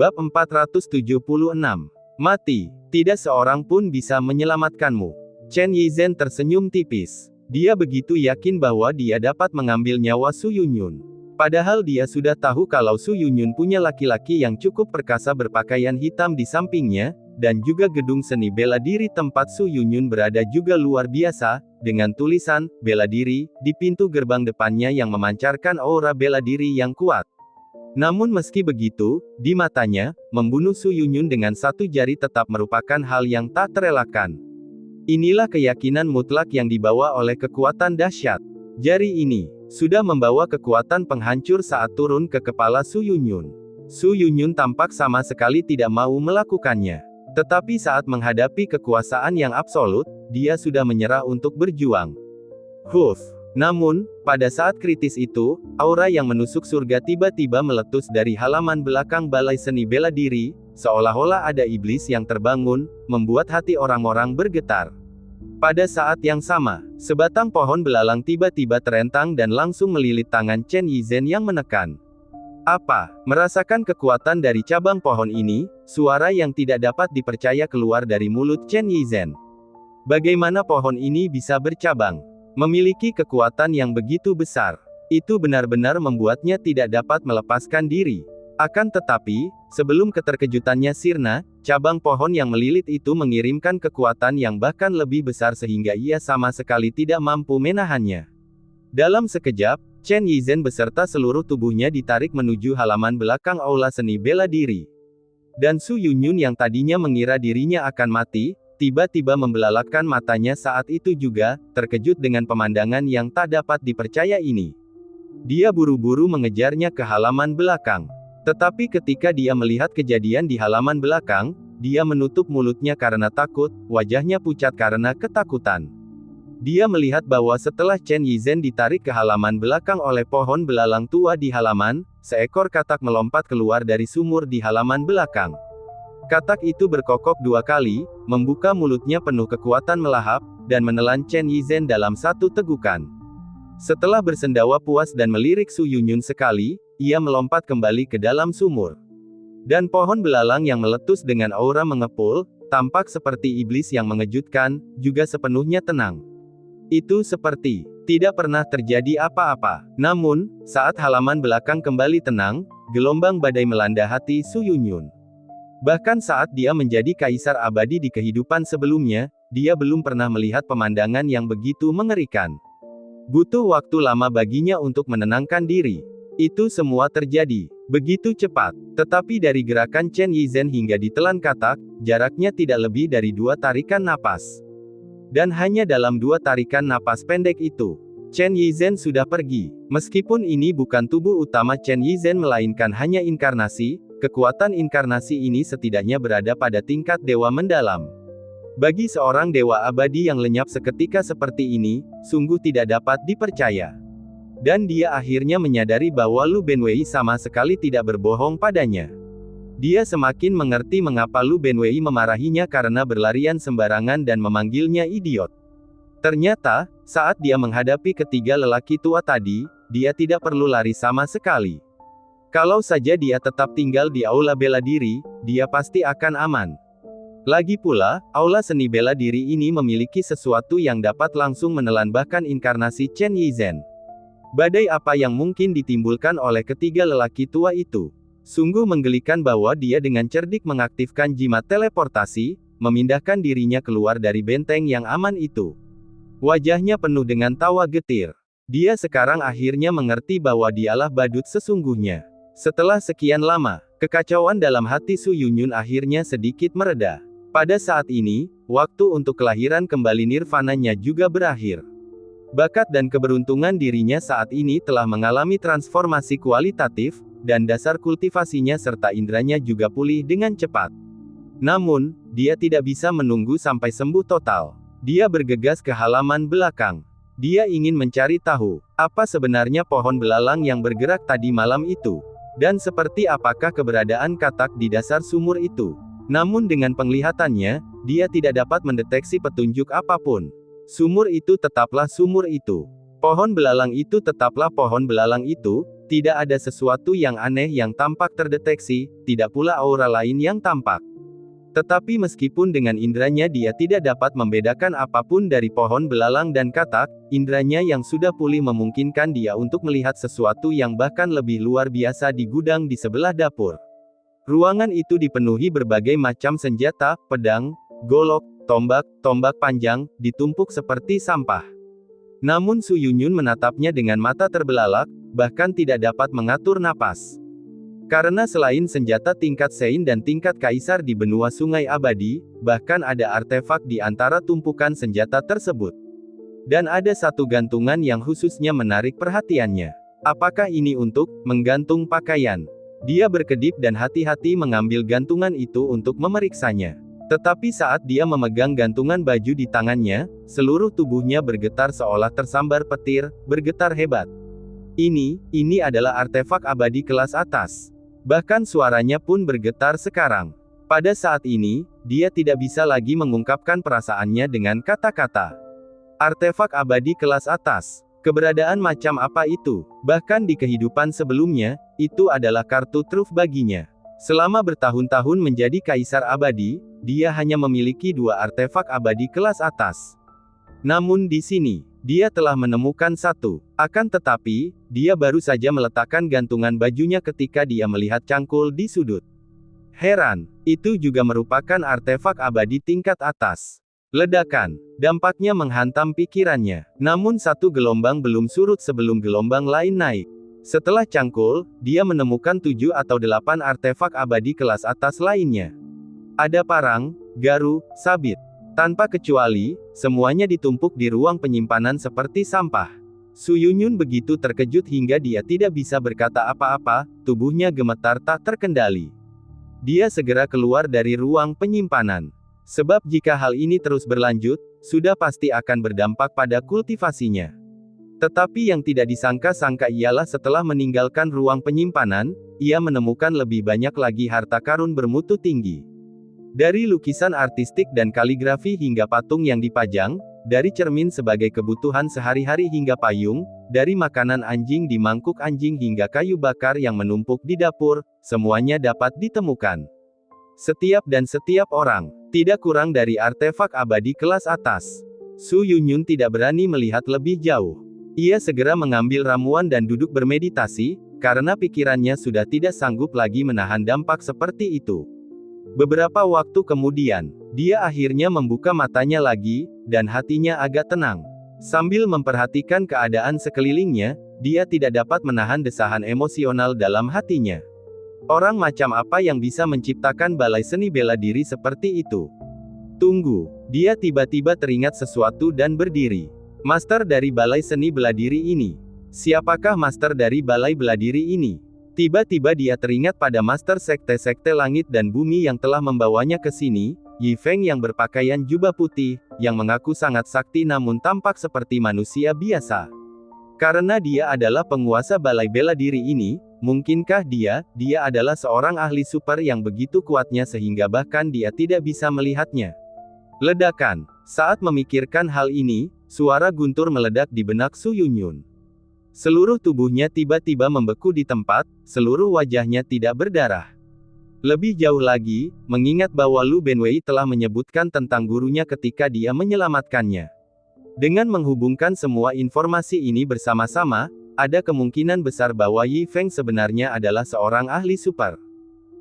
Bab 476. Mati. Tidak seorang pun bisa menyelamatkanmu. Chen Yizhen tersenyum tipis. Dia begitu yakin bahwa dia dapat mengambil nyawa Su Yunyun. Padahal dia sudah tahu kalau Su Yunyun punya laki-laki yang cukup perkasa berpakaian hitam di sampingnya, dan juga gedung seni bela diri tempat Su Yunyun berada juga luar biasa, dengan tulisan, bela diri, di pintu gerbang depannya yang memancarkan aura bela diri yang kuat. Namun meski begitu, di matanya, membunuh Su Yunyun dengan satu jari tetap merupakan hal yang tak terelakkan. Inilah keyakinan mutlak yang dibawa oleh kekuatan dahsyat. Jari ini sudah membawa kekuatan penghancur saat turun ke kepala Su Yunyun. Su Yunyun tampak sama sekali tidak mau melakukannya. Tetapi saat menghadapi kekuasaan yang absolut, dia sudah menyerah untuk berjuang. Namun, pada saat kritis itu, aura yang menusuk surga tiba-tiba meletus dari halaman belakang balai seni bela diri, seolah-olah ada iblis yang terbangun, membuat hati orang-orang bergetar. Pada saat yang sama, sebatang pohon belalang tiba-tiba terentang dan langsung melilit tangan Chen Yizhen yang menekan. Apa? Merasakan kekuatan dari cabang pohon ini, suara yang tidak dapat dipercaya keluar dari mulut Chen Yizhen. Bagaimana pohon ini bisa bercabang? Memiliki kekuatan yang begitu besar. Itu benar-benar membuatnya tidak dapat melepaskan diri. Akan tetapi, sebelum keterkejutannya sirna, cabang pohon yang melilit itu mengirimkan kekuatan yang bahkan lebih besar sehingga ia sama sekali tidak mampu menahannya. Dalam sekejap, Chen Yizhen beserta seluruh tubuhnya ditarik menuju halaman belakang aula seni bela diri. Dan Su Yunyun yang tadinya mengira dirinya akan mati, tiba-tiba membelalakkan matanya saat itu juga, terkejut dengan pemandangan yang tak dapat dipercaya ini. Dia buru-buru mengejarnya ke halaman belakang. Tetapi ketika dia melihat kejadian di halaman belakang, dia menutup mulutnya karena takut, wajahnya pucat karena ketakutan. Dia melihat bahwa setelah Chen Yizhen ditarik ke halaman belakang oleh pohon belalang tua di halaman, seekor katak melompat keluar dari sumur di halaman belakang. Katak itu berkokok dua kali, membuka mulutnya penuh kekuatan melahap, dan menelan Chen Yizhen dalam satu tegukan. Setelah bersendawa puas dan melirik Su Yunyun sekali, ia melompat kembali ke dalam sumur. Dan pohon belalang yang meletus dengan aura mengepul, tampak seperti iblis yang mengejutkan, juga sepenuhnya tenang. Itu seperti tidak pernah terjadi apa-apa. Namun, saat halaman belakang kembali tenang, gelombang badai melanda hati Su Yunyun. Bahkan saat dia menjadi kaisar abadi di kehidupan sebelumnya, dia belum pernah melihat pemandangan yang begitu mengerikan. Butuh waktu lama baginya untuk menenangkan diri. Itu semua terjadi begitu cepat. Tetapi dari gerakan Chen Yizhen hingga ditelan katak, jaraknya tidak lebih dari 2 tarikan napas. Dan hanya dalam 2 tarikan napas pendek itu, Chen Yizhen sudah pergi. Meskipun ini bukan tubuh utama Chen Yizhen melainkan hanya inkarnasi, kekuatan inkarnasi ini setidaknya berada pada tingkat dewa mendalam. Bagi seorang dewa abadi yang lenyap seketika seperti ini, sungguh tidak dapat dipercaya. Dan dia akhirnya menyadari bahwa Lu Benwei sama sekali tidak berbohong padanya. Dia semakin mengerti mengapa Lu Benwei memarahinya karena berlarian sembarangan dan memanggilnya idiot. Ternyata, saat dia menghadapi ketiga lelaki tua tadi, dia tidak perlu lari sama sekali. Kalau saja dia tetap tinggal di aula bela diri, dia pasti akan aman. Lagi pula, aula seni bela diri ini memiliki sesuatu yang dapat langsung menelan bahkan inkarnasi Chen Yizhen. Badai apa yang mungkin ditimbulkan oleh ketiga lelaki tua itu? Sungguh menggelikan bahwa dia dengan cerdik mengaktifkan jimat teleportasi, memindahkan dirinya keluar dari benteng yang aman itu. Wajahnya penuh dengan tawa getir. Dia sekarang akhirnya mengerti bahwa dialah badut sesungguhnya. Setelah sekian lama, kekacauan dalam hati Su Yunyun akhirnya sedikit mereda. Pada saat ini, waktu untuk kelahiran kembali nirvananya juga berakhir. Bakat dan keberuntungan dirinya saat ini telah mengalami transformasi kualitatif, dan dasar kultivasinya serta indranya juga pulih dengan cepat. Namun, dia tidak bisa menunggu sampai sembuh total. Dia bergegas ke halaman belakang. Dia ingin mencari tahu, apa sebenarnya pohon belalang yang bergerak tadi malam itu. Dan seperti apakah keberadaan katak di dasar sumur itu. Namun dengan penglihatannya, dia tidak dapat mendeteksi petunjuk apapun. Sumur itu tetaplah sumur itu. Pohon belalang itu tetaplah pohon belalang itu, Tidak ada sesuatu yang aneh yang tampak terdeteksi, tidak pula aura lain yang tampak. Tetapi meskipun dengan indranya dia tidak dapat membedakan apapun dari pohon belalang dan katak, indranya yang sudah pulih memungkinkan dia untuk melihat sesuatu yang bahkan lebih luar biasa di gudang di sebelah dapur. Ruangan itu dipenuhi berbagai macam senjata, pedang, golok, tombak panjang, ditumpuk seperti sampah. Namun Su Yunyun menatapnya dengan mata terbelalak, bahkan tidak dapat mengatur napas. Karena selain senjata tingkat Sein dan tingkat Kaisar di benua Sungai Abadi, bahkan ada artefak di antara tumpukan senjata tersebut. Dan ada satu gantungan yang khususnya menarik perhatiannya. Apakah ini untuk menggantung pakaian? Dia berkedip dan hati-hati mengambil gantungan itu untuk memeriksanya. Tetapi saat dia memegang gantungan baju di tangannya, seluruh tubuhnya bergetar seolah tersambar petir, bergetar hebat. Ini adalah artefak abadi kelas atas. Bahkan suaranya pun bergetar sekarang. Pada saat ini, dia tidak bisa lagi mengungkapkan perasaannya dengan kata-kata. Artefak abadi kelas atas. Keberadaan macam apa itu? Bahkan di kehidupan sebelumnya, itu adalah kartu truf baginya. Selama bertahun-tahun menjadi kaisar abadi, dia hanya memiliki 2 artefak abadi kelas atas. Namun di sini, dia telah menemukan satu. Akan tetapi, dia baru saja meletakkan gantungan bajunya ketika dia melihat cangkul di sudut. Heran, itu juga merupakan artefak abadi tingkat atas. Ledakan, dampaknya menghantam pikirannya. Namun satu gelombang belum surut sebelum gelombang lain naik. Setelah cangkul, dia menemukan 7 atau 8 artefak abadi kelas atas lainnya. Ada parang, garu, sabit. Tanpa kecuali, semuanya ditumpuk di ruang penyimpanan seperti sampah. Su Yunyun begitu terkejut hingga dia tidak bisa berkata apa-apa, tubuhnya gemetar tak terkendali. Dia segera keluar dari ruang penyimpanan. Sebab jika hal ini terus berlanjut, sudah pasti akan berdampak pada kultivasinya. Tetapi yang tidak disangka-sangka ialah setelah meninggalkan ruang penyimpanan, ia menemukan lebih banyak lagi harta karun bermutu tinggi. Dari lukisan artistik dan kaligrafi hingga patung yang dipajang, dari cermin sebagai kebutuhan sehari-hari hingga payung, dari makanan anjing di mangkuk anjing hingga kayu bakar yang menumpuk di dapur, semuanya dapat ditemukan. Setiap orang, tidak kurang dari artefak abadi kelas atas. Su Yunyun tidak berani melihat lebih jauh. Ia segera mengambil ramuan dan duduk bermeditasi, karena pikirannya sudah tidak sanggup lagi menahan dampak seperti itu. Beberapa waktu kemudian, dia akhirnya membuka matanya lagi, dan hatinya agak tenang. Sambil memperhatikan keadaan sekelilingnya, dia tidak dapat menahan desahan emosional dalam hatinya. Orang macam apa yang bisa menciptakan balai seni bela diri seperti itu? Tunggu, dia tiba-tiba teringat sesuatu dan berdiri. Master dari balai seni bela diri ini. Siapakah master dari balai bela diri ini? Tiba-tiba dia teringat pada master sekte-sekte langit dan bumi yang telah membawanya ke sini, Yi Feng yang berpakaian jubah putih, yang mengaku sangat sakti namun tampak seperti manusia biasa. Karena dia adalah penguasa balai bela diri ini, mungkinkah dia adalah seorang ahli super yang begitu kuatnya sehingga bahkan dia tidak bisa melihatnya. Ledakan. Saat memikirkan hal ini, suara guntur meledak di benak Su Yunyun. Seluruh tubuhnya tiba-tiba membeku di tempat, seluruh wajahnya tidak berdarah. Lebih jauh lagi, mengingat bahwa Lu Benwei telah menyebutkan tentang gurunya ketika dia menyelamatkannya. Dengan menghubungkan semua informasi ini bersama-sama, ada kemungkinan besar bahwa Yi Feng sebenarnya adalah seorang ahli super.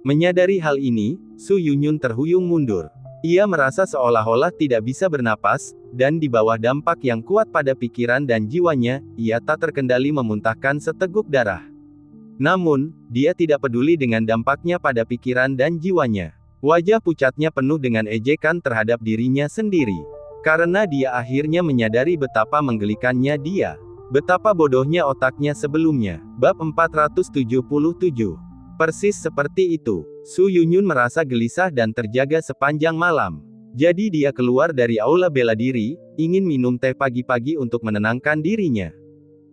Menyadari hal ini, Su Yunyun terhuyung mundur. Ia merasa seolah-olah tidak bisa bernapas, dan di bawah dampak yang kuat pada pikiran dan jiwanya, ia tak terkendali memuntahkan seteguk darah. Namun, dia tidak peduli dengan dampaknya pada pikiran dan jiwanya. Wajah pucatnya penuh dengan ejekan terhadap dirinya sendiri. Karena dia akhirnya menyadari betapa menggelikannya dia. Betapa bodohnya otaknya sebelumnya. Bab 477. Persis seperti itu, Su Yunyun merasa gelisah dan terjaga sepanjang malam. Jadi dia keluar dari aula bela diri, ingin minum teh pagi-pagi untuk menenangkan dirinya.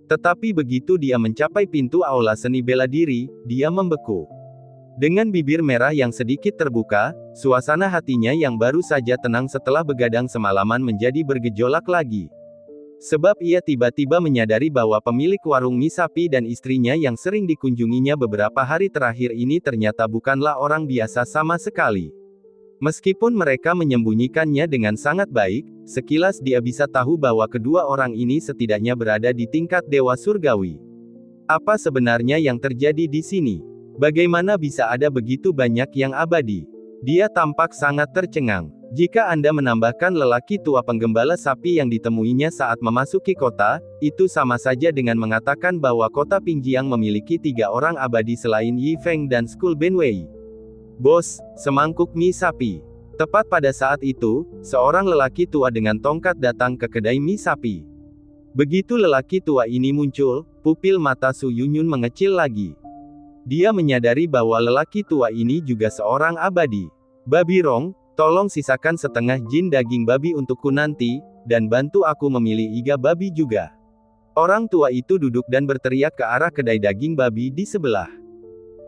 Tetapi begitu dia mencapai pintu aula seni bela diri, dia membeku. Dengan bibir merah yang sedikit terbuka, suasana hatinya yang baru saja tenang setelah begadang semalaman menjadi bergejolak lagi. Sebab ia tiba-tiba menyadari bahwa pemilik warung mie sapi dan istrinya yang sering dikunjunginya beberapa hari terakhir ini ternyata bukanlah orang biasa sama sekali. Meskipun mereka menyembunyikannya dengan sangat baik, sekilas dia bisa tahu bahwa kedua orang ini setidaknya berada di tingkat dewa surgawi. Apa sebenarnya yang terjadi di sini? Bagaimana bisa ada begitu banyak yang abadi? Dia tampak sangat tercengang. Jika Anda menambahkan lelaki tua penggembala sapi yang ditemuinya saat memasuki kota, itu sama saja dengan mengatakan bahwa kota Pingjiang memiliki 3 orang abadi selain Yi Feng dan Skull Benwei. Bos, semangkuk mie sapi. Tepat pada saat itu, seorang lelaki tua dengan tongkat datang ke kedai mie sapi. Begitu lelaki tua ini muncul, pupil mata Su Yunyun mengecil lagi. Dia menyadari bahwa lelaki tua ini juga seorang abadi. Babi Rong, tolong sisakan setengah jin daging babi untukku nanti, dan bantu aku memilih iga babi juga. Orang tua itu duduk dan berteriak ke arah kedai daging babi di sebelah.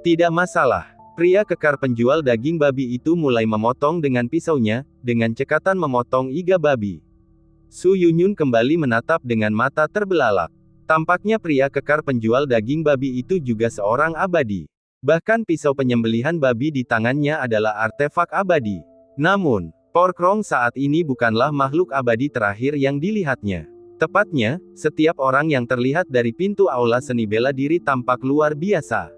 Tidak masalah. Pria kekar penjual daging babi itu mulai memotong dengan pisaunya, dengan cekatan memotong iga babi. Su Yunyun kembali menatap dengan mata terbelalak. Tampaknya pria kekar penjual daging babi itu juga seorang abadi. Bahkan pisau penyembelihan babi di tangannya adalah artefak abadi. Namun, Porkrong saat ini bukanlah makhluk abadi terakhir yang dilihatnya. Tepatnya, setiap orang yang terlihat dari pintu aula seni bela diri tampak luar biasa.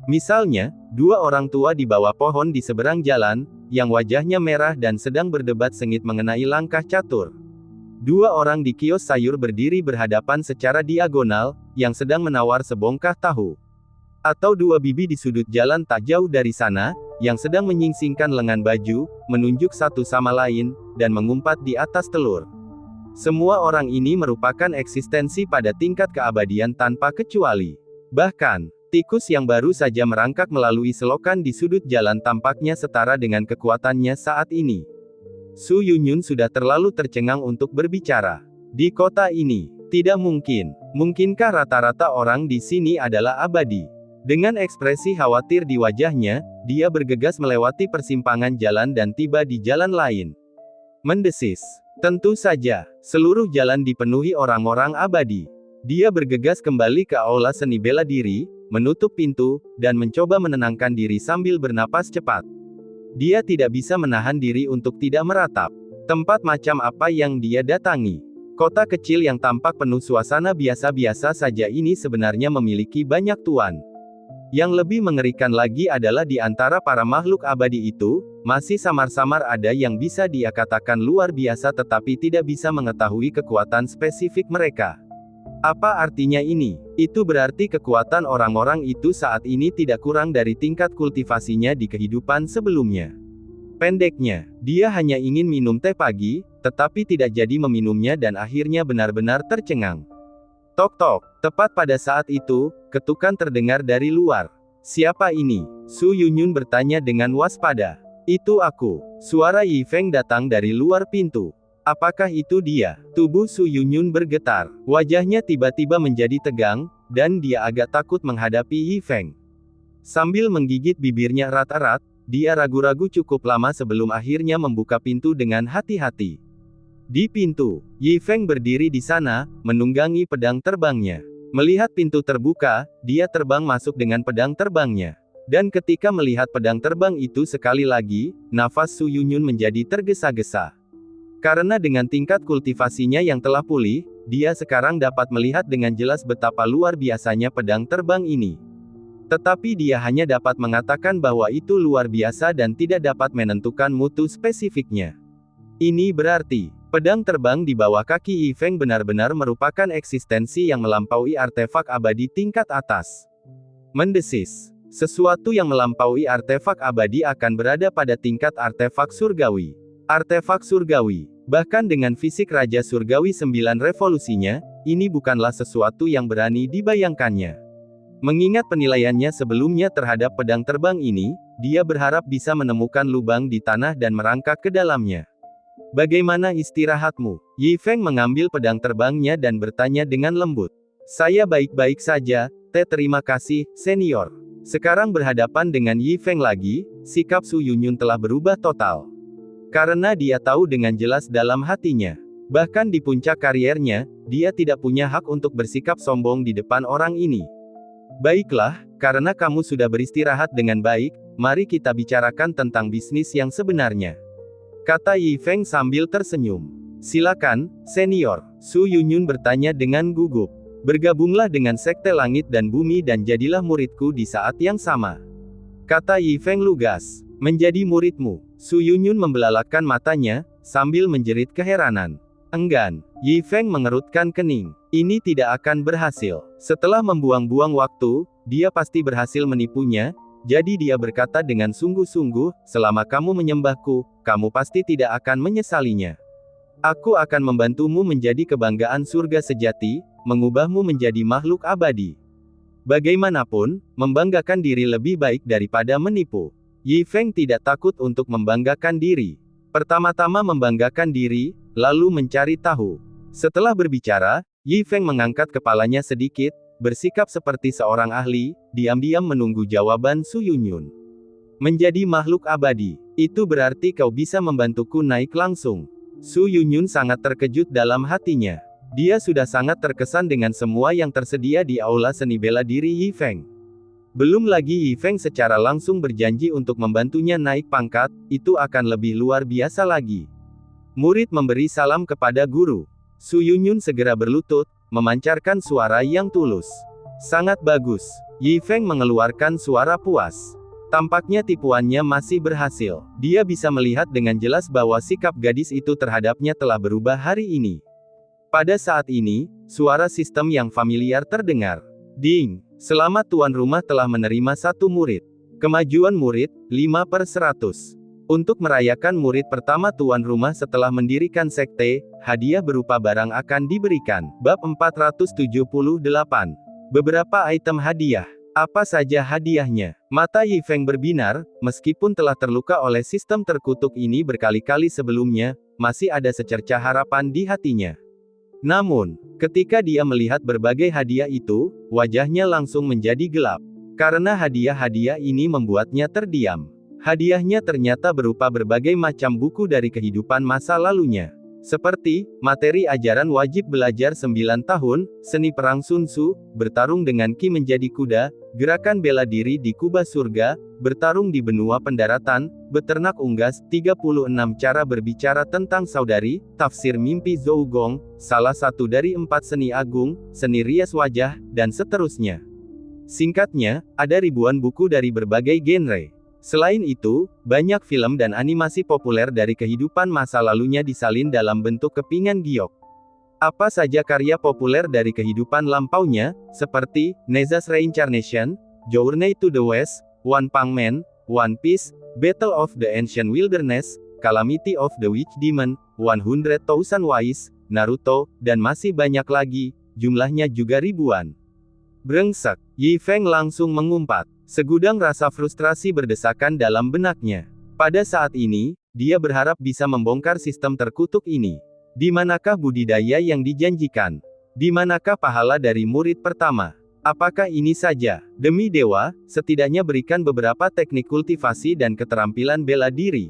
Misalnya, 2 orang tua di bawah pohon di seberang jalan, yang wajahnya merah dan sedang berdebat sengit mengenai langkah catur. 2 orang di kios sayur berdiri berhadapan secara diagonal, yang sedang menawar sebongkah tahu. Atau 2 bibi di sudut jalan tak jauh dari sana, yang sedang menyingsingkan lengan baju, menunjuk satu sama lain, dan mengumpat di atas telur. Semua orang ini merupakan eksistensi pada tingkat keabadian tanpa kecuali. Bahkan, tikus yang baru saja merangkak melalui selokan di sudut jalan tampaknya setara dengan kekuatannya saat ini. Su Yunyun sudah terlalu tercengang untuk berbicara. Di kota ini, tidak mungkin. Mungkinkah rata-rata orang di sini adalah abadi? Dengan ekspresi khawatir di wajahnya, dia bergegas melewati persimpangan jalan dan tiba di jalan lain. Mendesis. Tentu saja, seluruh jalan dipenuhi orang-orang abadi. Dia bergegas kembali ke aula seni bela diri, menutup pintu, dan mencoba menenangkan diri sambil bernapas cepat. Dia tidak bisa menahan diri untuk tidak meratap. Tempat macam apa yang dia datangi? Kota kecil yang tampak penuh suasana biasa-biasa saja ini sebenarnya memiliki banyak tuan. Yang lebih mengerikan lagi adalah di antara para makhluk abadi itu, masih samar-samar ada yang bisa dia katakan luar biasa tetapi tidak bisa mengetahui kekuatan spesifik mereka. Apa artinya ini? Itu berarti kekuatan orang-orang itu saat ini tidak kurang dari tingkat kultivasinya di kehidupan sebelumnya. Pendeknya, dia hanya ingin minum teh pagi, tetapi tidak jadi meminumnya dan akhirnya benar-benar tercengang. Tok-tok, tepat pada saat itu, ketukan terdengar dari luar. Siapa ini? Su Yunyun bertanya dengan waspada. Itu aku. Suara Yi Feng datang dari luar pintu. Apakah itu dia? Tubuh Su Yunyun bergetar. Wajahnya tiba-tiba menjadi tegang, dan dia agak takut menghadapi Yi Feng. Sambil menggigit bibirnya erat-erat, dia ragu-ragu cukup lama sebelum akhirnya membuka pintu dengan hati-hati. Di pintu, Yi Feng berdiri di sana, menunggangi pedang terbangnya. Melihat pintu terbuka, dia terbang masuk dengan pedang terbangnya. Dan ketika melihat pedang terbang itu sekali lagi, nafas Su Yunyun menjadi tergesa-gesa. Karena dengan tingkat kultivasinya yang telah pulih, dia sekarang dapat melihat dengan jelas betapa luar biasanya pedang terbang ini. Tetapi dia hanya dapat mengatakan bahwa itu luar biasa dan tidak dapat menentukan mutu spesifiknya. Ini berarti, pedang terbang di bawah kaki Yi Feng benar-benar merupakan eksistensi yang melampaui artefak abadi tingkat atas. Mendesis. Sesuatu yang melampaui artefak abadi akan berada pada tingkat artefak surgawi. Artefak surgawi. Bahkan dengan fisik Raja Surgawi 9 revolusinya, ini bukanlah sesuatu yang berani dibayangkannya. Mengingat penilaiannya sebelumnya terhadap pedang terbang ini, dia berharap bisa menemukan lubang di tanah dan merangkak ke dalamnya. Bagaimana istirahatmu? Yi Feng mengambil pedang terbangnya dan bertanya dengan lembut. Saya baik-baik saja, terima kasih, senior. Sekarang berhadapan dengan Yi Feng lagi, sikap Su Yunyun telah berubah total. Karena dia tahu dengan jelas dalam hatinya. Bahkan di puncak kariernya, dia tidak punya hak untuk bersikap sombong di depan orang ini. Baiklah, karena kamu sudah beristirahat dengan baik, mari kita bicarakan tentang bisnis yang sebenarnya. Kata Yi Feng sambil tersenyum. Silakan, senior. Su Yunyun bertanya dengan gugup. Bergabunglah dengan Sekte Langit dan Bumi dan jadilah muridku di saat yang sama. Kata Yi Feng lugas. Menjadi muridmu. Su Yunyun membelalakkan matanya, sambil menjerit keheranan. Enggan. Yi Feng mengerutkan kening. Ini tidak akan berhasil. Setelah membuang-buang waktu, dia pasti berhasil menipunya, jadi dia berkata dengan sungguh-sungguh, selama kamu menyembahku, kamu pasti tidak akan menyesalinya. Aku akan membantumu menjadi kebanggaan surga sejati, mengubahmu menjadi makhluk abadi. Bagaimanapun, membanggakan diri lebih baik daripada menipu. Yi Feng tidak takut untuk membanggakan diri. Pertama-tama membanggakan diri, lalu mencari tahu. Setelah berbicara, Yi Feng mengangkat kepalanya sedikit, bersikap seperti seorang ahli, diam-diam menunggu jawaban Su Yunyun. Menjadi makhluk abadi, itu berarti kau bisa membantuku naik langsung. Su Yunyun sangat terkejut dalam hatinya. Dia sudah sangat terkesan dengan semua yang tersedia di aula seni bela diri Yi Feng. Belum lagi Yi Feng secara langsung berjanji untuk membantunya naik pangkat, itu akan lebih luar biasa lagi. Murid memberi salam kepada guru. Su Yunyun segera berlutut, memancarkan suara yang tulus. Sangat bagus. Yi Feng mengeluarkan suara puas. Tampaknya tipuannya masih berhasil. Dia bisa melihat dengan jelas bahwa sikap gadis itu terhadapnya telah berubah hari ini. Pada saat ini, suara sistem yang familiar terdengar. Ding! Selamat tuan rumah telah menerima satu murid. Kemajuan murid, 5/100. Untuk merayakan murid pertama tuan rumah setelah mendirikan sekte, hadiah berupa barang akan diberikan. Bab 478. Beberapa item hadiah. Apa saja hadiahnya? Mata Yi Feng berbinar, meskipun telah terluka oleh sistem terkutuk ini berkali-kali sebelumnya, masih ada secercah harapan di hatinya. Namun, ketika dia melihat berbagai hadiah itu, wajahnya langsung menjadi gelap. Karena hadiah-hadiah ini membuatnya terdiam. Hadiahnya ternyata berupa berbagai macam buku dari kehidupan masa lalunya. Seperti, materi ajaran wajib belajar 9 tahun, seni perang Sun Tzu, bertarung dengan Qi menjadi kuda, gerakan bela diri di kubah surga, bertarung di benua pendaratan, beternak unggas, 36 cara berbicara tentang saudari, tafsir mimpi Zhou Gong, salah satu dari 4 seni agung, seni rias wajah, dan seterusnya. Singkatnya, ada ribuan buku dari berbagai genre. Selain itu, banyak film dan animasi populer dari kehidupan masa lalunya disalin dalam bentuk kepingan giok. Apa saja karya populer dari kehidupan lampaunya, seperti Neza's Reincarnation, Journey to the West, One Punch Man, One Piece, Battle of the Ancient Wilderness, Calamity of the Witch Demon, 100,000 Wise, Naruto, dan masih banyak lagi, jumlahnya juga ribuan. Brengsek, Yi Feng langsung mengumpat. Segudang rasa frustrasi berdesakan dalam benaknya. Pada saat ini, dia berharap bisa membongkar sistem terkutuk ini. Di manakah budidaya yang dijanjikan? Di manakah pahala dari murid pertama? Apakah ini saja? Demi dewa, setidaknya berikan beberapa teknik kultivasi dan keterampilan bela diri.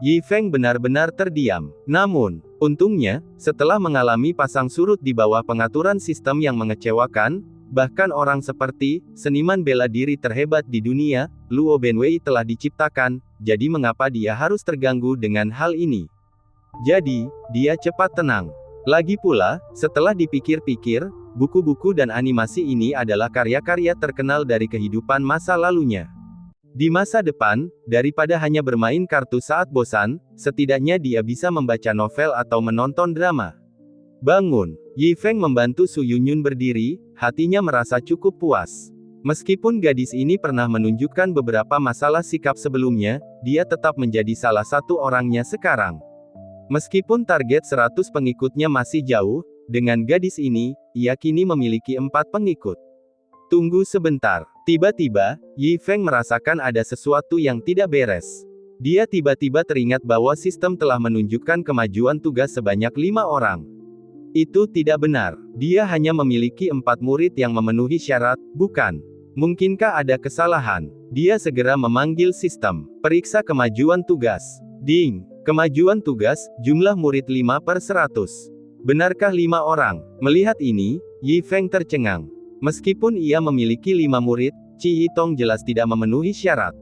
Yi Feng benar-benar terdiam. Namun, untungnya, setelah mengalami pasang surut di bawah pengaturan sistem yang mengecewakan, bahkan orang seperti seniman bela diri terhebat di dunia, Luo Benwei telah diciptakan, jadi mengapa dia harus terganggu dengan hal ini? Jadi, dia cepat tenang. Lagi pula, setelah dipikir-pikir, buku-buku dan animasi ini adalah karya-karya terkenal dari kehidupan masa lalunya. Di masa depan, daripada hanya bermain kartu saat bosan, setidaknya dia bisa membaca novel atau menonton drama. Bangun. Yi Feng membantu Su Yunyun berdiri, hatinya merasa cukup puas. Meskipun gadis ini pernah menunjukkan beberapa masalah sikap sebelumnya, dia tetap menjadi salah satu orangnya sekarang. Meskipun target 100 pengikutnya masih jauh, dengan gadis ini, ia kini memiliki 4 pengikut. Tunggu sebentar. Tiba-tiba, Yi Feng merasakan ada sesuatu yang tidak beres. Dia tiba-tiba teringat bahwa sistem telah menunjukkan kemajuan tugas sebanyak 5 orang. Itu tidak benar. Dia hanya memiliki 4 murid yang memenuhi syarat, bukan? Mungkinkah ada kesalahan? Dia segera memanggil sistem. Periksa kemajuan tugas. Ding! Kemajuan tugas, jumlah murid 5/100. Benarkah 5 orang? Melihat ini, Yi Feng tercengang. Meskipun ia memiliki 5 murid, Qi Yitong jelas tidak memenuhi syarat.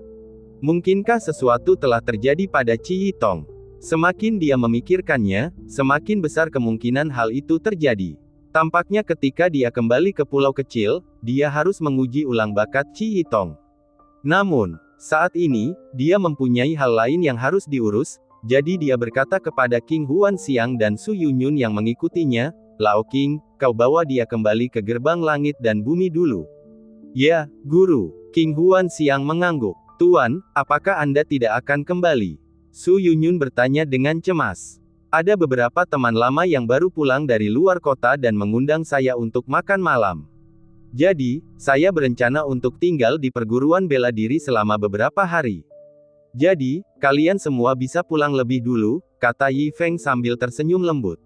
Mungkinkah sesuatu telah terjadi pada Qi Yitong? Semakin dia memikirkannya, semakin besar kemungkinan hal itu terjadi. Tampaknya ketika dia kembali ke pulau kecil, dia harus menguji ulang bakat Qi Yitong. Namun, saat ini, dia mempunyai hal lain yang harus diurus, jadi dia berkata kepada King Huan Xiang dan Su Yunyun yang mengikutinya, "Lao King, kau bawa dia kembali ke gerbang langit dan bumi dulu." "Ya, Guru." King Huan Xiang mengangguk. "Tuan, apakah Anda tidak akan kembali?" Su Yunyun bertanya dengan cemas. "Ada beberapa teman lama yang baru pulang dari luar kota dan mengundang saya untuk makan malam. Jadi, saya berencana untuk tinggal di perguruan bela diri selama beberapa hari. Jadi, kalian semua bisa pulang lebih dulu," kata Yi Feng sambil tersenyum lembut.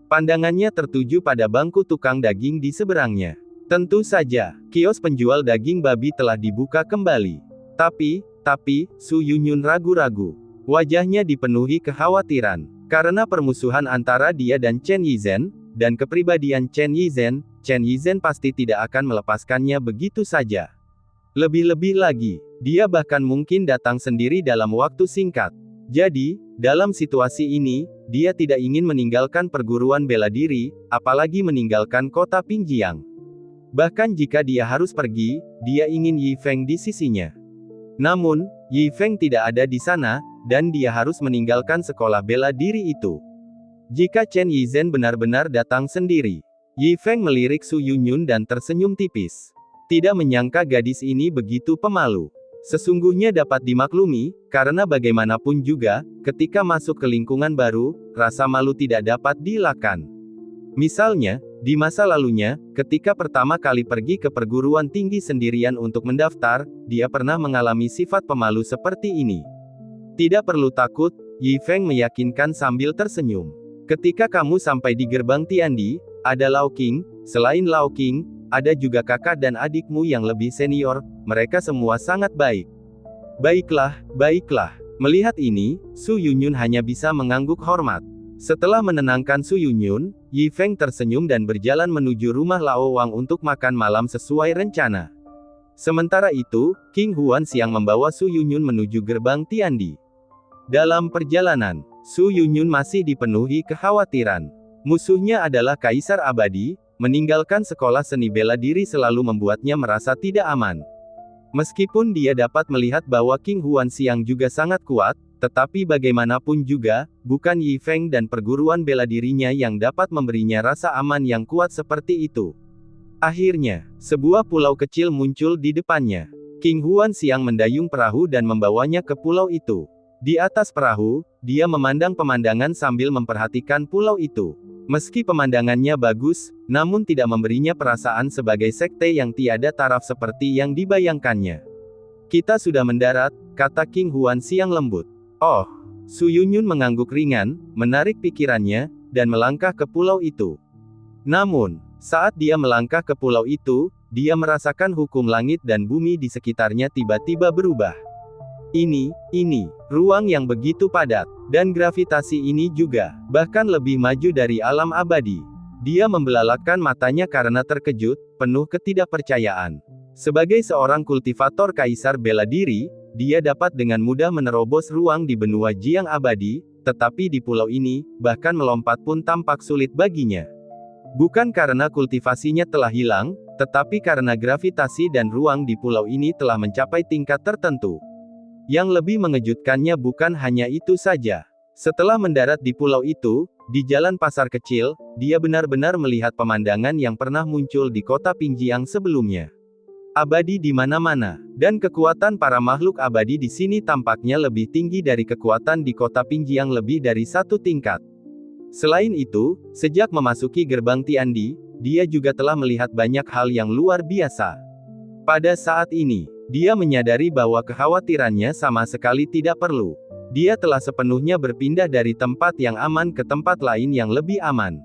Pandangannya tertuju pada bangku tukang daging di seberangnya. Tentu saja, kios penjual daging babi telah dibuka kembali. Tapi, Su Yunyun ragu-ragu. Wajahnya dipenuhi kekhawatiran. Karena permusuhan antara dia dan Chen Yizhen, dan kepribadian Chen Yizhen pasti tidak akan melepaskannya begitu saja. Lebih-lebih lagi, dia bahkan mungkin datang sendiri dalam waktu singkat. Jadi, dalam situasi ini, dia tidak ingin meninggalkan perguruan bela diri, apalagi meninggalkan kota Pingjiang. Bahkan jika dia harus pergi, dia ingin Yi Feng di sisinya. Namun, Yi Feng tidak ada di sana, dan dia harus meninggalkan sekolah bela diri itu. Jika Chen Yizhen benar-benar datang sendiri, Yi Feng melirik Su Yunyun dan tersenyum tipis. Tidak menyangka gadis ini begitu pemalu. Sesungguhnya dapat dimaklumi, karena bagaimanapun juga, ketika masuk ke lingkungan baru, rasa malu tidak dapat dielakkan. Misalnya, di masa lalunya, ketika pertama kali pergi ke perguruan tinggi sendirian untuk mendaftar, dia pernah mengalami sifat pemalu seperti ini. "Tidak perlu takut," Yi Feng meyakinkan sambil tersenyum. "Ketika kamu sampai di gerbang Tiandi, ada Lao King, selain Lao King, ada juga kakak dan adikmu yang lebih senior, mereka semua sangat baik." Baiklah. Melihat ini, Su Yunyun hanya bisa mengangguk hormat. Setelah menenangkan Su Yunyun, Yi Feng tersenyum dan berjalan menuju rumah Lao Wang untuk makan malam sesuai rencana. Sementara itu, King Huan Xiang membawa Su Yunyun menuju gerbang Tiandi. Dalam perjalanan, Su Yunyun masih dipenuhi kekhawatiran. Musuhnya adalah Kaisar Abadi. Meninggalkan sekolah seni bela diri selalu membuatnya merasa tidak aman. Meskipun dia dapat melihat bahwa King Huan Xiang juga sangat kuat, tetapi bagaimanapun juga, bukan Yi Feng dan perguruan bela dirinya yang dapat memberinya rasa aman yang kuat seperti itu. Akhirnya, sebuah pulau kecil muncul di depannya. King Huan Xiang mendayung perahu dan membawanya ke pulau itu. Di atas perahu, dia memandang pemandangan sambil memperhatikan pulau itu. Meski pemandangannya bagus, namun tidak memberinya perasaan sebagai sekte yang tiada taraf seperti yang dibayangkannya. "Kita sudah mendarat," kata King Huan Xiang lembut. "Oh." Su Yunyun mengangguk ringan, menarik pikirannya, dan melangkah ke pulau itu. Namun, saat dia melangkah ke pulau itu, dia merasakan hukum langit dan bumi di sekitarnya tiba-tiba berubah. Ini ruang yang begitu padat, dan gravitasi ini juga, bahkan lebih maju dari alam abadi. Dia membelalakan matanya karena terkejut, penuh ketidakpercayaan. Sebagai seorang kultivator kaisar bela diri, dia dapat dengan mudah menerobos ruang di benua Jiang abadi, tetapi di pulau ini, bahkan melompat pun tampak sulit baginya. Bukan karena kultivasinya telah hilang, tetapi karena gravitasi dan ruang di pulau ini telah mencapai tingkat tertentu. Yang lebih mengejutkannya bukan hanya itu saja. Setelah mendarat di pulau itu, di jalan pasar kecil, dia benar-benar melihat pemandangan yang pernah muncul di kota Pingjiang sebelumnya. Abadi di mana-mana, dan kekuatan para makhluk abadi di sini tampaknya lebih tinggi dari kekuatan di kota Pingjiang lebih dari satu tingkat. Selain itu, sejak memasuki gerbang Tiandi, dia juga telah melihat banyak hal yang luar biasa. Pada saat ini, dia menyadari bahwa kekhawatirannya sama sekali tidak perlu. Dia telah sepenuhnya berpindah dari tempat yang aman ke tempat lain yang lebih aman.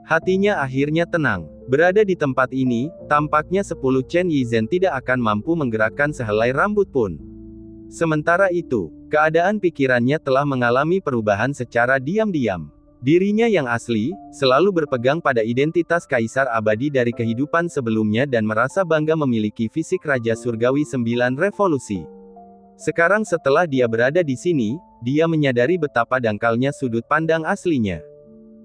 Hatinya akhirnya tenang. Berada di tempat ini, tampaknya 10 Chen Yizhen tidak akan mampu menggerakkan sehelai rambut pun. Sementara itu, Keadaan pikirannya telah mengalami perubahan secara diam-diam. Dirinya yang asli, selalu berpegang pada identitas kaisar abadi dari kehidupan sebelumnya dan merasa bangga memiliki fisik Raja Surgawi 9 Revolusi. Sekarang setelah dia berada di sini, dia menyadari betapa dangkalnya sudut pandang aslinya.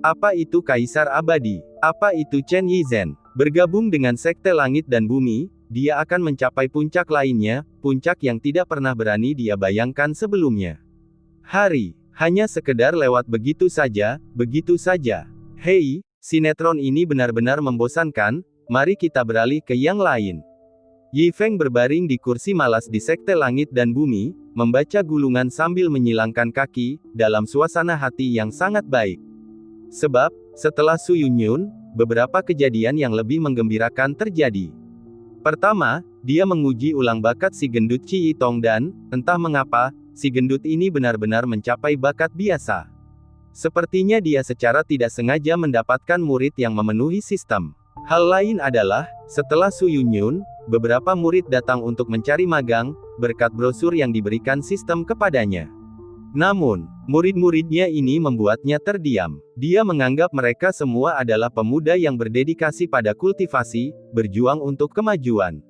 Apa itu kaisar abadi? Apa itu Chen Yizhen? Bergabung dengan Sekte Langit dan Bumi, dia akan mencapai puncak lainnya, puncak yang tidak pernah berani dia bayangkan sebelumnya. Hari, hanya sekedar lewat begitu saja, begitu saja. Hei, sinetron ini benar-benar membosankan, mari kita beralih ke yang lain. Yi Feng berbaring di kursi malas di Sekte Langit dan Bumi, membaca gulungan sambil menyilangkan kaki, dalam suasana hati yang sangat baik. Sebab, setelah Su Yunyun, beberapa kejadian yang lebih menggembirakan terjadi. Pertama, dia menguji ulang bakat si gendut Chi Yitong dan, entah mengapa, si gendut ini benar-benar mencapai bakat biasa. Sepertinya dia secara tidak sengaja mendapatkan murid yang memenuhi sistem. Hal lain adalah, setelah Su Yunyun, beberapa murid datang untuk mencari magang, berkat brosur yang diberikan sistem kepadanya. Namun, murid-muridnya ini membuatnya terdiam. Dia menganggap mereka semua adalah pemuda yang berdedikasi pada kultivasi, berjuang untuk kemajuan.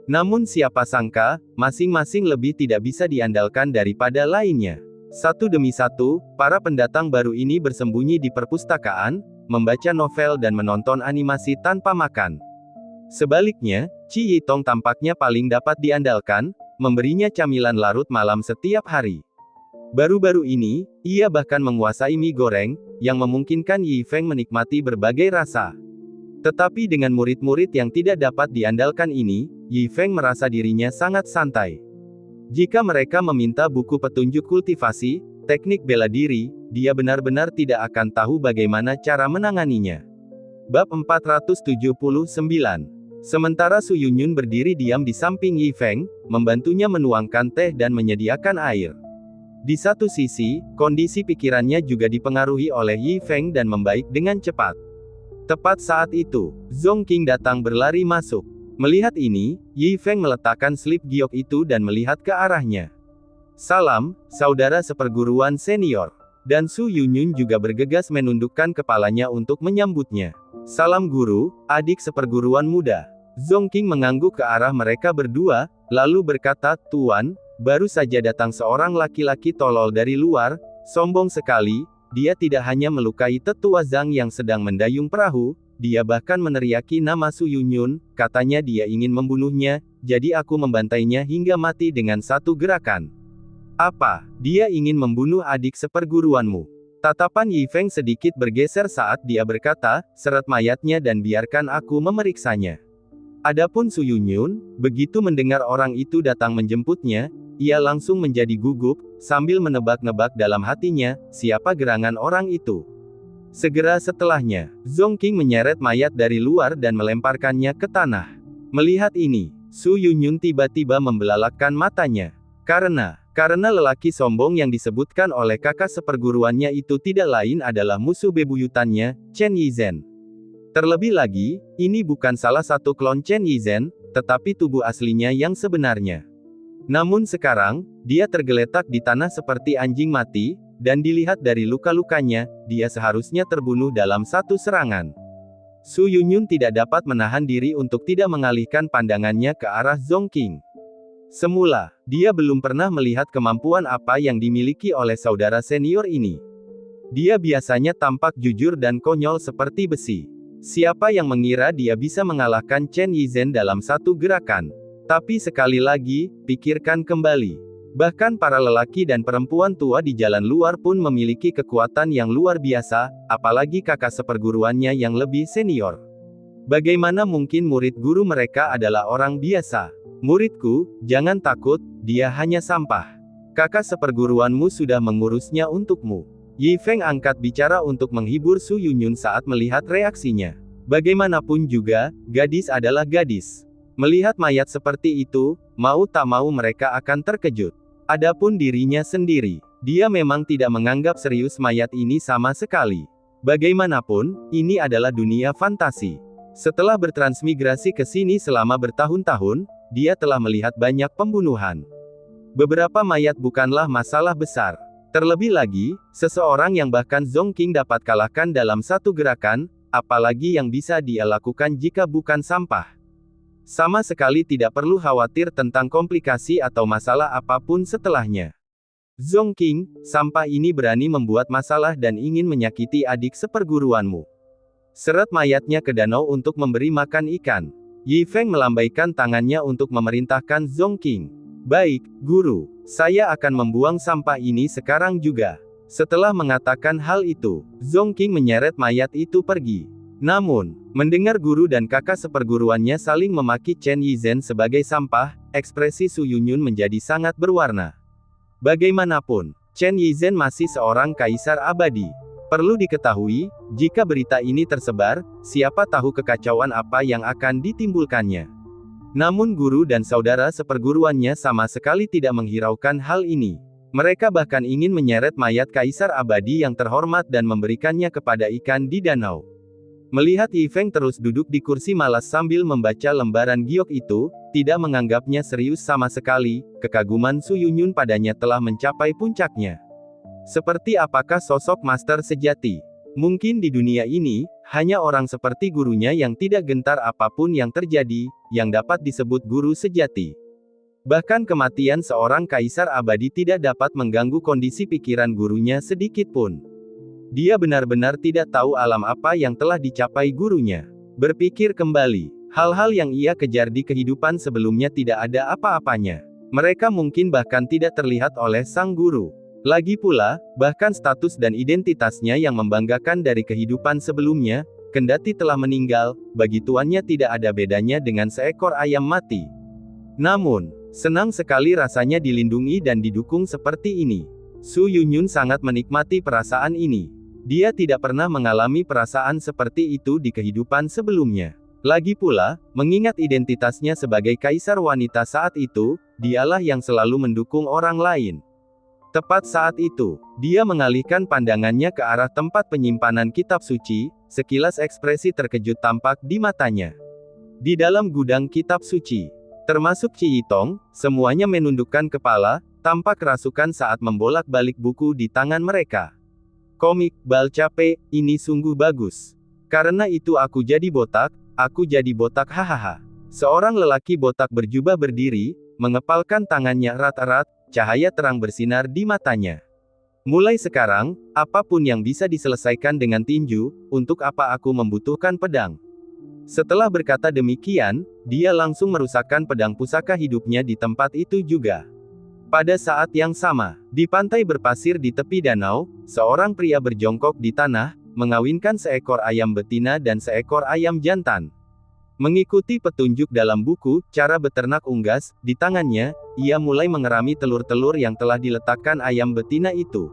Namun siapa sangka, masing-masing lebih tidak bisa diandalkan daripada lainnya. Satu demi satu, para pendatang baru ini bersembunyi di perpustakaan, membaca novel dan menonton animasi tanpa makan. Sebaliknya, Chi Yitong tampaknya paling dapat diandalkan, memberinya camilan larut malam setiap hari. Baru-baru ini, ia bahkan menguasai mie goreng, yang memungkinkan Yi Feng menikmati berbagai rasa. Tetapi dengan murid-murid yang tidak dapat diandalkan ini, Yi Feng merasa dirinya sangat santai. Jika mereka meminta buku petunjuk kultivasi, teknik bela diri, dia benar-benar tidak akan tahu bagaimana cara menanganinya. Bab 479. Sementara Su Yunyun berdiri diam di samping Yi Feng, membantunya menuangkan teh dan menyediakan air. Di satu sisi, kondisi pikirannya juga dipengaruhi oleh Yi Feng dan membaik dengan cepat. Tepat saat itu, Zhong Qing datang berlari masuk. Melihat ini, Yi Feng meletakkan slip giok itu dan melihat ke arahnya. Salam, saudara seperguruan senior. Dan Su Yunyun juga bergegas menundukkan kepalanya untuk menyambutnya. Salam guru, adik seperguruan muda. Zhong Qing mengangguk ke arah mereka berdua, lalu berkata, Tuan, baru saja datang seorang laki-laki tolol dari luar, sombong sekali, dia tidak hanya melukai tetua Zhang yang sedang mendayung perahu, dia bahkan meneriaki nama Su Yunyun, katanya dia ingin membunuhnya, jadi aku membantainya hingga mati dengan satu gerakan. Apa, dia ingin membunuh adik seperguruanmu? Tatapan Yi Feng sedikit bergeser saat dia berkata, seret mayatnya dan biarkan aku memeriksanya. Adapun Su Yunyun, begitu mendengar orang itu datang menjemputnya, ia langsung menjadi gugup, sambil menebak-nebak dalam hatinya, siapa gerangan orang itu. Segera setelahnya, Zhong Qing menyeret mayat dari luar dan melemparkannya ke tanah. Melihat ini, Su Yunyun tiba-tiba membelalakkan matanya. Karena lelaki sombong yang disebutkan oleh kakak seperguruannya itu tidak lain adalah musuh bebuyutannya, Chen Yizhen. Terlebih lagi, ini bukan salah satu klon Chen Yizhen, tetapi tubuh aslinya yang sebenarnya. Namun sekarang, dia tergeletak di tanah seperti anjing mati, dan dilihat dari luka-lukanya, dia seharusnya terbunuh dalam satu serangan. Su Yunyun tidak dapat menahan diri untuk tidak mengalihkan pandangannya ke arah Zhong Qing. Semula, dia belum pernah melihat kemampuan apa yang dimiliki oleh saudara senior ini. Dia biasanya tampak jujur dan konyol seperti besi. Siapa yang mengira dia bisa mengalahkan Chen Yizhen dalam satu gerakan? Tapi sekali lagi, pikirkan kembali. Bahkan para lelaki dan perempuan tua di jalan luar pun memiliki kekuatan yang luar biasa, apalagi kakak seperguruannya yang lebih senior. Bagaimana mungkin murid guru mereka adalah orang biasa? Muridku, jangan takut, dia hanya sampah. Kakak seperguruanmu sudah mengurusnya untukmu. Yi Feng angkat bicara untuk menghibur Su Yunyun saat melihat reaksinya. Bagaimanapun juga, gadis adalah gadis. Melihat mayat seperti itu, mau tak mau mereka akan terkejut. Adapun dirinya sendiri, dia memang tidak menganggap serius mayat ini sama sekali. Bagaimanapun, ini adalah dunia fantasi. Setelah bertransmigrasi ke sini selama bertahun-tahun, dia telah melihat banyak pembunuhan. Beberapa mayat bukanlah masalah besar. Terlebih lagi, seseorang yang bahkan Zhong Qing dapat kalahkan dalam satu gerakan, apalagi yang bisa dia lakukan jika bukan sampah. Sama sekali tidak perlu khawatir tentang komplikasi atau masalah apapun setelahnya. Zhong Qing, sampah ini berani membuat masalah dan ingin menyakiti adik seperguruanmu. Seret mayatnya ke danau untuk memberi makan ikan. Yi Feng melambaikan tangannya untuk memerintahkan Zhong Qing. Baik, guru. Saya akan membuang sampah ini sekarang juga. Setelah mengatakan hal itu, Zhong Qing menyeret mayat itu pergi. Namun, mendengar guru dan kakak seperguruannya saling memaki Chen Yizhen sebagai sampah, ekspresi Su Yunyun menjadi sangat berwarna. Bagaimanapun, Chen Yizhen masih seorang kaisar abadi. Perlu diketahui, jika berita ini tersebar, siapa tahu kekacauan apa yang akan ditimbulkannya. Namun guru dan saudara seperguruannya sama sekali tidak menghiraukan hal ini. Mereka bahkan ingin menyeret mayat kaisar abadi yang terhormat dan memberikannya kepada ikan di danau. Melihat Yi Feng terus duduk di kursi malas sambil membaca lembaran giok itu, tidak menganggapnya serius sama sekali, kekaguman Su Yunyun padanya telah mencapai puncaknya. Seperti apakah sosok master sejati? Mungkin di dunia ini, hanya orang seperti gurunya yang tidak gentar apapun yang terjadi, yang dapat disebut guru sejati. Bahkan kematian seorang kaisar abadi tidak dapat mengganggu kondisi pikiran gurunya sedikit pun. Dia benar-benar tidak tahu alam apa yang telah dicapai gurunya. Berpikir kembali, hal-hal yang ia kejar di kehidupan sebelumnya tidak ada apa-apanya. Mereka mungkin bahkan tidak terlihat oleh sang guru. Lagi pula, bahkan status dan identitasnya yang membanggakan dari kehidupan sebelumnya, kendati telah meninggal, bagi tuannya tidak ada bedanya dengan seekor ayam mati. Namun, senang sekali rasanya dilindungi dan didukung seperti ini. Su Yunyun sangat menikmati perasaan ini. Dia tidak pernah mengalami perasaan seperti itu di kehidupan sebelumnya. Lagi pula, mengingat identitasnya sebagai kaisar wanita saat itu, dialah yang selalu mendukung orang lain. Tepat saat itu, dia mengalihkan pandangannya ke arah tempat penyimpanan kitab suci, sekilas ekspresi terkejut tampak di matanya. Di dalam gudang kitab suci, termasuk Ci Yitong, semuanya menundukkan kepala, tampak kerasukan saat membolak-balik buku di tangan mereka. Komik, Balcape, ini sungguh bagus. Karena itu aku jadi botak, hahaha. Seorang lelaki botak berjubah berdiri, mengepalkan tangannya erat-erat, cahaya terang bersinar di matanya. Mulai sekarang, apapun yang bisa diselesaikan dengan tinju, untuk apa aku membutuhkan pedang? Setelah berkata demikian, dia langsung merusakkan pedang pusaka hidupnya di tempat itu juga. Pada saat yang sama, di pantai berpasir di tepi danau, seorang pria berjongkok di tanah, mengawinkan seekor ayam betina dan seekor ayam jantan. Mengikuti petunjuk dalam buku, cara beternak unggas, di tangannya, ia mulai mengerami telur-telur yang telah diletakkan ayam betina itu.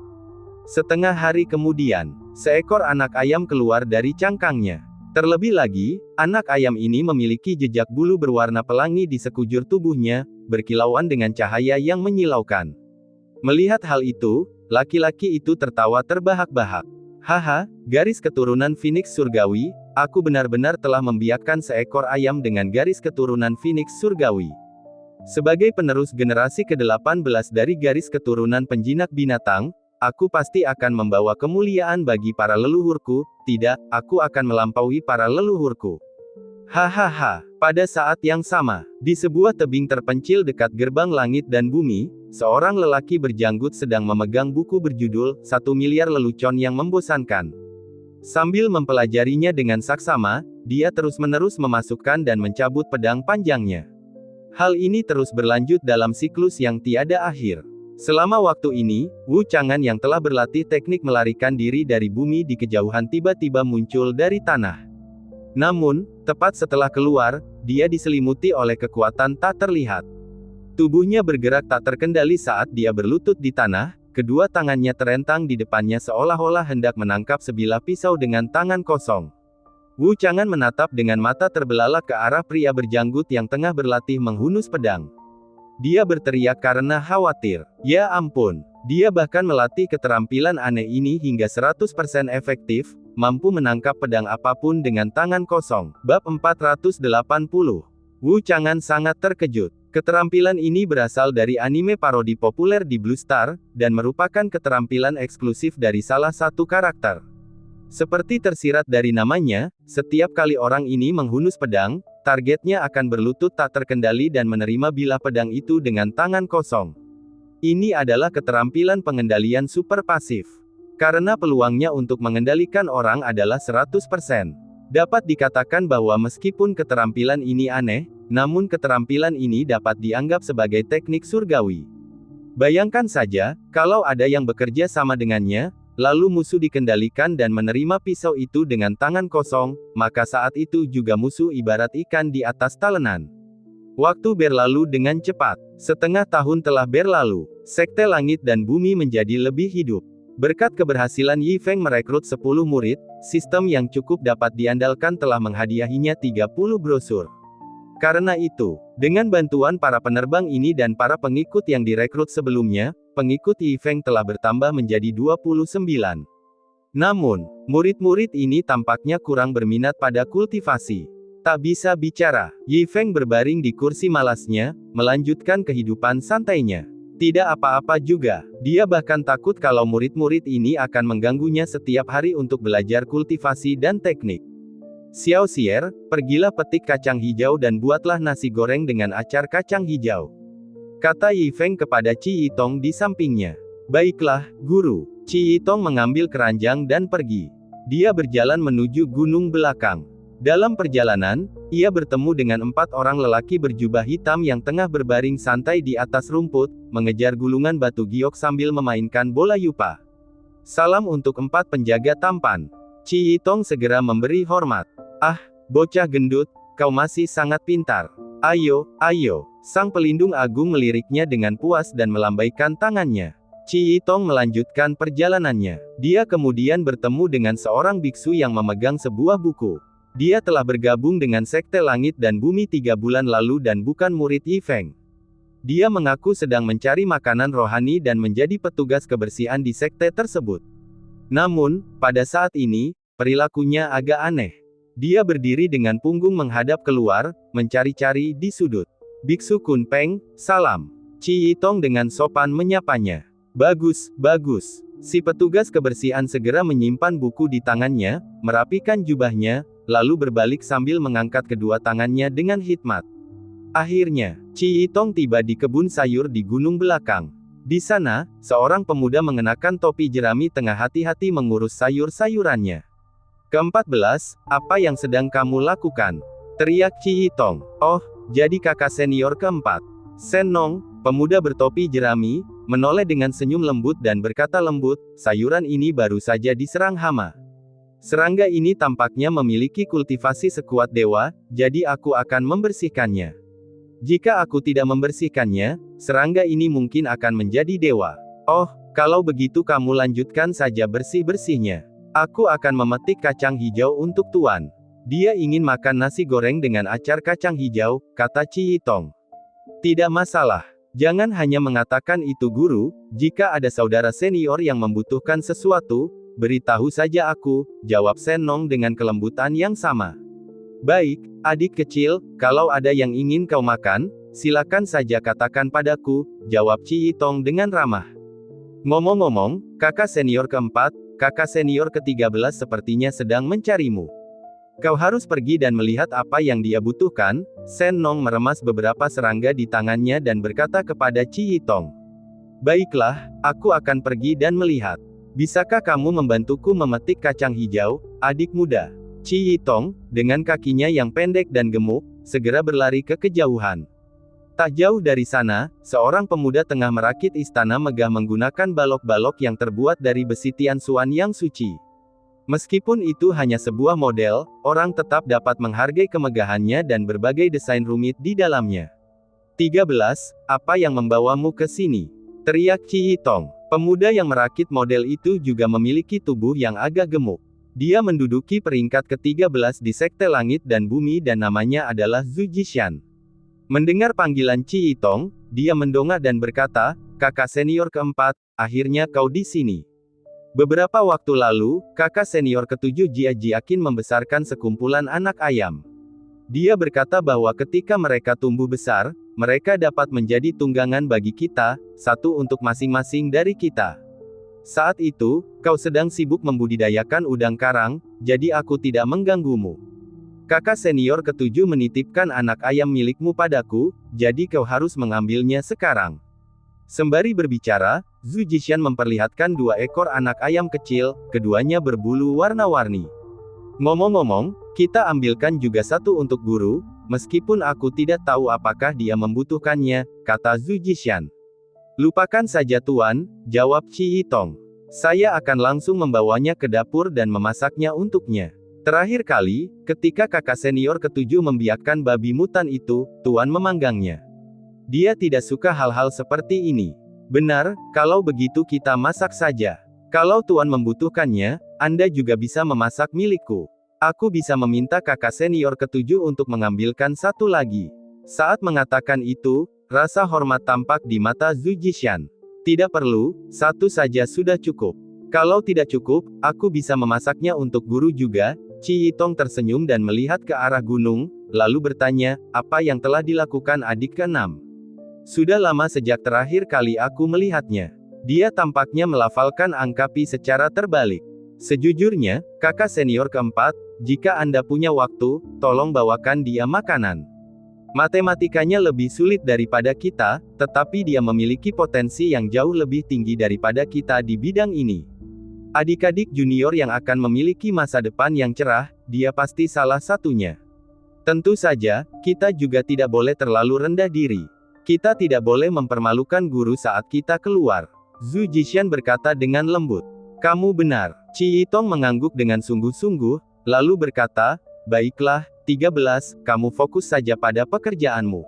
Setengah hari kemudian, seekor anak ayam keluar dari cangkangnya. Terlebih lagi, anak ayam ini memiliki jejak bulu berwarna pelangi di sekujur tubuhnya, berkilauan dengan cahaya yang menyilaukan. Melihat hal itu, laki-laki itu tertawa terbahak-bahak. Haha, garis keturunan Phoenix Surgawi, aku benar-benar telah membiakkan seekor ayam dengan garis keturunan Phoenix Surgawi. Sebagai penerus generasi ke-18 dari garis keturunan penjinak binatang, aku pasti akan membawa kemuliaan bagi para leluhurku, tidak, aku akan melampaui para leluhurku. Hahaha, pada saat yang sama, di sebuah tebing terpencil dekat gerbang langit dan bumi, seorang lelaki berjanggut sedang memegang buku berjudul 1 Miliar Lelucon yang Membosankan. Sambil mempelajarinya dengan saksama, dia terus-menerus memasukkan dan mencabut pedang panjangnya. Hal ini terus berlanjut dalam siklus yang tiada akhir. Selama waktu ini, Wu Chang'an yang telah berlatih teknik melarikan diri dari bumi di kejauhan tiba-tiba muncul dari tanah. Namun, tepat setelah keluar, dia diselimuti oleh kekuatan tak terlihat. Tubuhnya bergerak tak terkendali saat dia berlutut di tanah, kedua tangannya terentang di depannya seolah-olah hendak menangkap sebilah pisau dengan tangan kosong. Wu Chang'an menatap dengan mata terbelalak ke arah pria berjanggut yang tengah berlatih menghunus pedang. Dia berteriak karena khawatir. Ya ampun, dia bahkan melatih keterampilan aneh ini hingga 100% efektif, mampu menangkap pedang apapun dengan tangan kosong. Bab 480. Wu Chang'an sangat terkejut. Keterampilan ini berasal dari anime parodi populer di Blue Star, dan merupakan keterampilan eksklusif dari salah satu karakter. Seperti tersirat dari namanya, setiap kali orang ini menghunus pedang, targetnya akan berlutut tak terkendali dan menerima bilah pedang itu dengan tangan kosong. Ini adalah keterampilan pengendalian super pasif. Karena peluangnya untuk mengendalikan orang adalah 100%. Dapat dikatakan bahwa meskipun keterampilan ini aneh, namun keterampilan ini dapat dianggap sebagai teknik surgawi. Bayangkan saja, kalau ada yang bekerja sama dengannya, lalu musuh dikendalikan dan menerima pisau itu dengan tangan kosong, maka saat itu juga musuh ibarat ikan di atas talenan. Waktu berlalu dengan cepat. Setengah tahun telah berlalu. Sekte Langit dan Bumi menjadi lebih hidup. Berkat keberhasilan Yi Feng merekrut 10 murid, sistem yang cukup dapat diandalkan telah menghadiahinya 30 brosur. Karena itu, dengan bantuan para penerbang ini dan para pengikut yang direkrut sebelumnya, pengikut Yi Feng telah bertambah menjadi 29. Namun, murid-murid ini tampaknya kurang berminat pada kultivasi. Tak bisa bicara, Yi Feng berbaring di kursi malasnya, melanjutkan kehidupan santainya. Tidak apa-apa juga, dia bahkan takut kalau murid-murid ini akan mengganggunya setiap hari untuk belajar kultivasi dan teknik. Xiao Xier, pergilah petik kacang hijau dan buatlah nasi goreng dengan acar kacang hijau. Kata Yi Feng kepada Qi Yitong di sampingnya. Baiklah, guru. Qi Yitong mengambil keranjang dan pergi. Dia berjalan menuju gunung belakang. Dalam perjalanan, ia bertemu dengan 4 orang lelaki berjubah hitam yang tengah berbaring santai di atas rumput, mengejar gulungan batu giok sambil memainkan bola yupa. Salam untuk 4 penjaga tampan. Qi Yitong segera memberi hormat. Ah, bocah gendut, kau masih sangat pintar. Ayo, ayo. Sang pelindung agung meliriknya dengan puas dan melambaikan tangannya. Qi Yitong melanjutkan perjalanannya. Dia kemudian bertemu dengan seorang biksu yang memegang sebuah buku. Dia telah bergabung dengan Sekte Langit dan Bumi 3 bulan lalu dan bukan murid Yi Feng. Dia mengaku sedang mencari makanan rohani dan menjadi petugas kebersihan di sekte tersebut. Namun, pada saat ini, perilakunya agak aneh. Dia berdiri dengan punggung menghadap keluar, mencari-cari di sudut. Biksu Kun Peng, salam. Qi Yitong dengan sopan menyapanya. Bagus, bagus. Si petugas kebersihan segera menyimpan buku di tangannya, merapikan jubahnya, lalu berbalik sambil mengangkat kedua tangannya dengan hikmat. Akhirnya, Qi Yitong tiba di kebun sayur di gunung belakang. Di sana, seorang pemuda mengenakan topi jerami tengah hati-hati mengurus sayur-sayurannya. Ke-14, apa yang sedang kamu lakukan? Teriak Qi Yitong. Oh, jadi kakak senior keempat. Sen Nong, pemuda bertopi jerami, menoleh dengan senyum lembut dan berkata lembut, sayuran ini baru saja diserang hama. Serangga ini tampaknya memiliki kultivasi sekuat dewa, jadi aku akan membersihkannya. Jika aku tidak membersihkannya, serangga ini mungkin akan menjadi dewa. Oh, kalau begitu kamu lanjutkan saja bersih-bersihnya. Aku akan memetik kacang hijau untuk tuan. Dia ingin makan nasi goreng dengan acar kacang hijau, kata Qi Yitong. Tidak masalah. Jangan hanya mengatakan itu guru, jika ada saudara senior yang membutuhkan sesuatu, beritahu saja aku, jawab Sen Nong dengan kelembutan yang sama. Baik, adik kecil, kalau ada yang ingin kau makan, silakan saja katakan padaku, jawab Qi Yitong dengan ramah. Ngomong-ngomong, kakak senior keempat, kakak senior ke-13 sepertinya sedang mencarimu. Kau harus pergi dan melihat apa yang dia butuhkan. Sen Nong meremas beberapa serangga di tangannya dan berkata kepada Qi Yitong. Baiklah, aku akan pergi dan melihat. Bisakah kamu membantuku memetik kacang hijau, adik muda? Qi Yitong, dengan kakinya yang pendek dan gemuk, segera berlari ke kejauhan. Tak jauh dari sana, seorang pemuda tengah merakit istana megah menggunakan balok-balok yang terbuat dari besi Tianxuan yang suci. Meskipun itu hanya sebuah model, orang tetap dapat menghargai kemegahannya dan berbagai desain rumit di dalamnya. 13. Apa yang membawamu ke sini? Teriak Qi Yitong. Pemuda yang merakit model itu juga memiliki tubuh yang agak gemuk. Dia menduduki peringkat ke-13 di Sekte Langit dan Bumi dan namanya adalah Zhu Jishan. Mendengar panggilan Qi Yitong, dia mendongak dan berkata, kakak senior keempat, akhirnya kau di sini. Beberapa waktu lalu, kakak senior ke-7 Jia Jiakin membesarkan sekumpulan anak ayam. Dia berkata bahwa ketika mereka tumbuh besar, mereka dapat menjadi tunggangan bagi kita, satu untuk masing-masing dari kita. Saat itu, kau sedang sibuk membudidayakan udang karang, jadi aku tidak mengganggumu. Kakak senior ketujuh menitipkan anak ayam milikmu padaku, jadi kau harus mengambilnya sekarang. Sembari berbicara, Zhu Jishan memperlihatkan 2 ekor anak ayam kecil, keduanya berbulu warna-warni. Ngomong-ngomong, kita ambilkan juga satu untuk guru, meskipun aku tidak tahu apakah dia membutuhkannya, kata Zhu Jishan. Lupakan saja tuan, jawab Chi Yitong. Saya akan langsung membawanya ke dapur dan memasaknya untuknya. Terakhir kali, ketika kakak senior ketujuh membiakkan babi mutan itu, tuan memanggangnya. Dia tidak suka hal-hal seperti ini. Benar, kalau begitu kita masak saja. Kalau tuan membutuhkannya, Anda juga bisa memasak milikku. Aku bisa meminta kakak senior ketujuh untuk mengambilkan satu lagi. Saat mengatakan itu, rasa hormat tampak di mata Zhu Jishan. Tidak perlu, satu saja sudah cukup. Kalau tidak cukup, aku bisa memasaknya untuk guru juga. Chi Yitong tersenyum dan melihat ke arah gunung, lalu bertanya, apa yang telah dilakukan adik ke-6? Sudah lama sejak terakhir kali aku melihatnya. Dia tampaknya melafalkan angka pi secara terbalik. Sejujurnya, kakak senior keempat, jika Anda punya waktu, tolong bawakan dia makanan. Matematikanya lebih sulit daripada kita, tetapi dia memiliki potensi yang jauh lebih tinggi daripada kita di bidang ini. Adik-adik junior yang akan memiliki masa depan yang cerah, dia pasti salah satunya. Tentu saja, kita juga tidak boleh terlalu rendah diri. Kita tidak boleh mempermalukan guru saat kita keluar. Zhu Jishan berkata dengan lembut. Kamu benar. Chi Yitong mengangguk dengan sungguh-sungguh, lalu berkata, baiklah, 13, kamu fokus saja pada pekerjaanmu.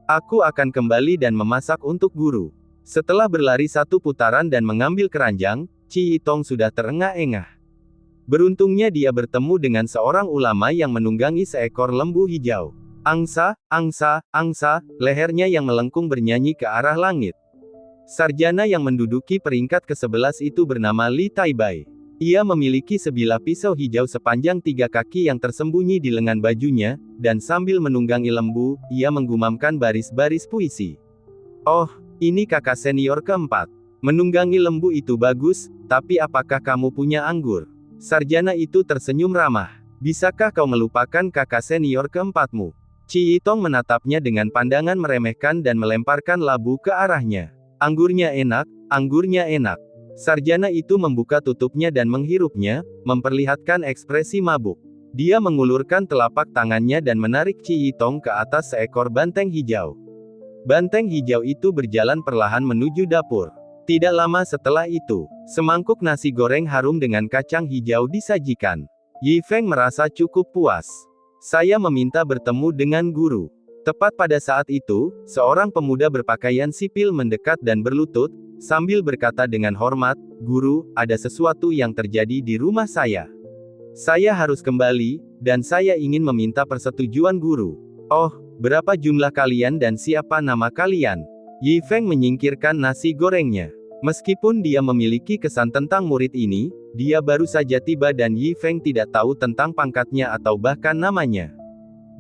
Aku akan kembali dan memasak untuk guru. Setelah berlari satu putaran dan mengambil keranjang, Chi Yitong sudah terengah-engah. Beruntungnya dia bertemu dengan seorang ulama yang menunggangi seekor lembu hijau. Angsa, angsa, angsa, lehernya yang melengkung bernyanyi ke arah langit. Sarjana yang menduduki peringkat ke-11 itu bernama Li Taibai. Ia memiliki sebilah pisau hijau sepanjang 3 kaki yang tersembunyi di lengan bajunya, dan sambil menunggangi lembu, ia menggumamkan baris-baris puisi. Oh, ini kakak senior keempat. Menunggangi lembu itu bagus, tapi apakah kamu punya anggur? Sarjana itu tersenyum ramah. Bisakah kau melupakan kakak senior keempatmu? Chi Yitong menatapnya dengan pandangan meremehkan dan melemparkan labu ke arahnya. Anggurnya enak, anggurnya enak. Sarjana itu membuka tutupnya dan menghirupnya, memperlihatkan ekspresi mabuk. Dia mengulurkan telapak tangannya dan menarik Chi Yitong ke atas seekor banteng hijau. Banteng hijau itu berjalan perlahan menuju dapur. Tidak lama setelah itu, semangkuk nasi goreng harum dengan kacang hijau disajikan. Yi Feng merasa cukup puas. Saya meminta bertemu dengan guru. Tepat pada saat itu, seorang pemuda berpakaian sipil mendekat dan berlutut, sambil berkata dengan hormat, "Guru, ada sesuatu yang terjadi di rumah saya. Saya harus kembali, dan saya ingin meminta persetujuan guru." "Oh, berapa jumlah kalian dan siapa nama kalian?" Yi Feng menyingkirkan nasi gorengnya. Meskipun dia memiliki kesan tentang murid ini, dia baru saja tiba dan Yi Feng tidak tahu tentang pangkatnya atau bahkan namanya.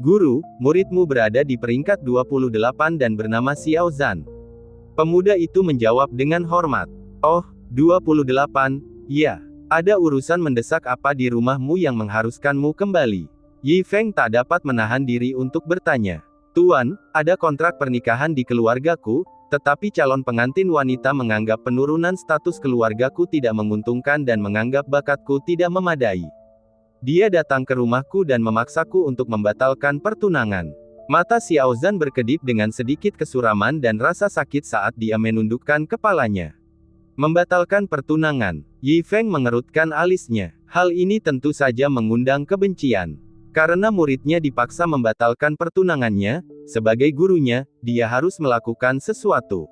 "Guru, muridmu berada di peringkat 28 dan bernama Xiao Zhan." Pemuda itu menjawab dengan hormat. "Oh, 28, ya. Ada urusan mendesak apa di rumahmu yang mengharuskanmu kembali?" Yi Feng tak dapat menahan diri untuk bertanya. "Tuan, ada kontrak pernikahan di keluargaku, tetapi calon pengantin wanita menganggap penurunan status keluargaku tidak menguntungkan dan menganggap bakatku tidak memadai. Dia datang ke rumahku dan memaksaku untuk membatalkan pertunangan." Mata Xiao Zhan berkedip dengan sedikit kesuraman dan rasa sakit saat dia menundukkan kepalanya. Membatalkan pertunangan. Yi Feng mengerutkan alisnya. Hal ini tentu saja mengundang kebencian. Karena muridnya dipaksa membatalkan pertunangannya, sebagai gurunya, dia harus melakukan sesuatu.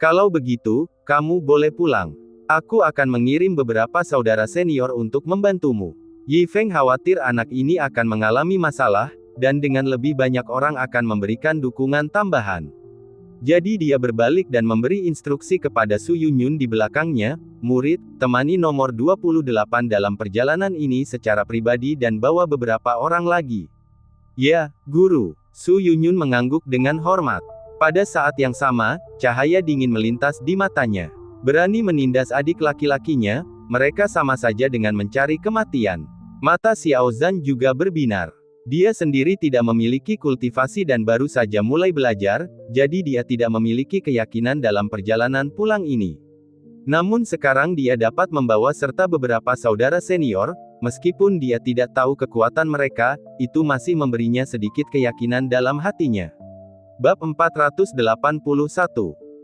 "Kalau begitu, kamu boleh pulang. Aku akan mengirim beberapa saudara senior untuk membantumu." Yi Feng khawatir anak ini akan mengalami masalah, dan dengan lebih banyak orang akan memberikan dukungan tambahan. Jadi dia berbalik dan memberi instruksi kepada Su Yunyun di belakangnya, "Murid, temani nomor 28 dalam perjalanan ini secara pribadi dan bawa beberapa orang lagi." Ya, Guru. Su Yunyun mengangguk dengan hormat. Pada saat yang sama, cahaya dingin melintas di matanya. Berani menindas adik laki-lakinya, mereka sama saja dengan mencari kematian. Mata Xiao Zhan juga berbinar. Dia sendiri tidak memiliki kultivasi dan baru saja mulai belajar, jadi dia tidak memiliki keyakinan dalam perjalanan pulang ini. Namun sekarang dia dapat membawa serta beberapa saudara senior, meskipun dia tidak tahu kekuatan mereka, itu masih memberinya sedikit keyakinan dalam hatinya. Bab 481.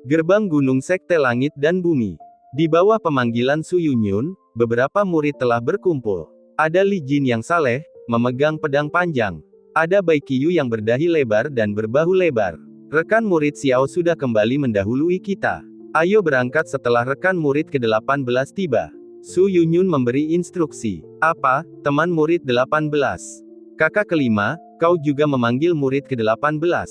Gerbang Gunung Sekte Langit dan Bumi. Di bawah pemanggilan Su Yunyun, beberapa murid telah berkumpul. Ada Li Jin yang saleh, memegang pedang panjang. Ada Bai Qiyu yang berdahi lebar dan berbahu lebar. Rekan murid Xiao sudah kembali mendahului kita. Ayo berangkat setelah rekan murid ke-18 tiba. Su Yunyun memberi instruksi. Apa, teman murid 18? Kakak kelima, kau juga memanggil murid ke-18?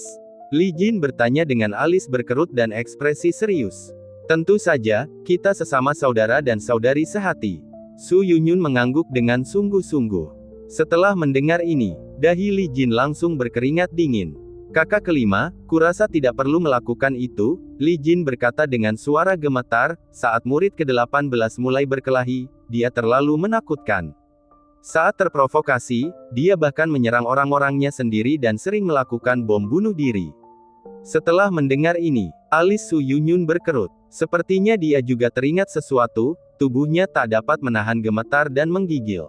Li Jin bertanya dengan alis berkerut dan ekspresi serius. Tentu saja, kita sesama saudara dan saudari sehati. Su Yunyun mengangguk dengan sungguh-sungguh. Setelah mendengar ini, dahi Li Jin langsung berkeringat dingin. Kakak kelima, kurasa tidak perlu melakukan itu, Li Jin berkata dengan suara gemetar, saat murid ke-18 mulai berkelahi, dia terlalu menakutkan. Saat terprovokasi, dia bahkan menyerang orang-orangnya sendiri dan sering melakukan bom bunuh diri. Setelah mendengar ini, alis Su Yunyun berkerut. Sepertinya dia juga teringat sesuatu, tubuhnya tak dapat menahan gemetar dan menggigil.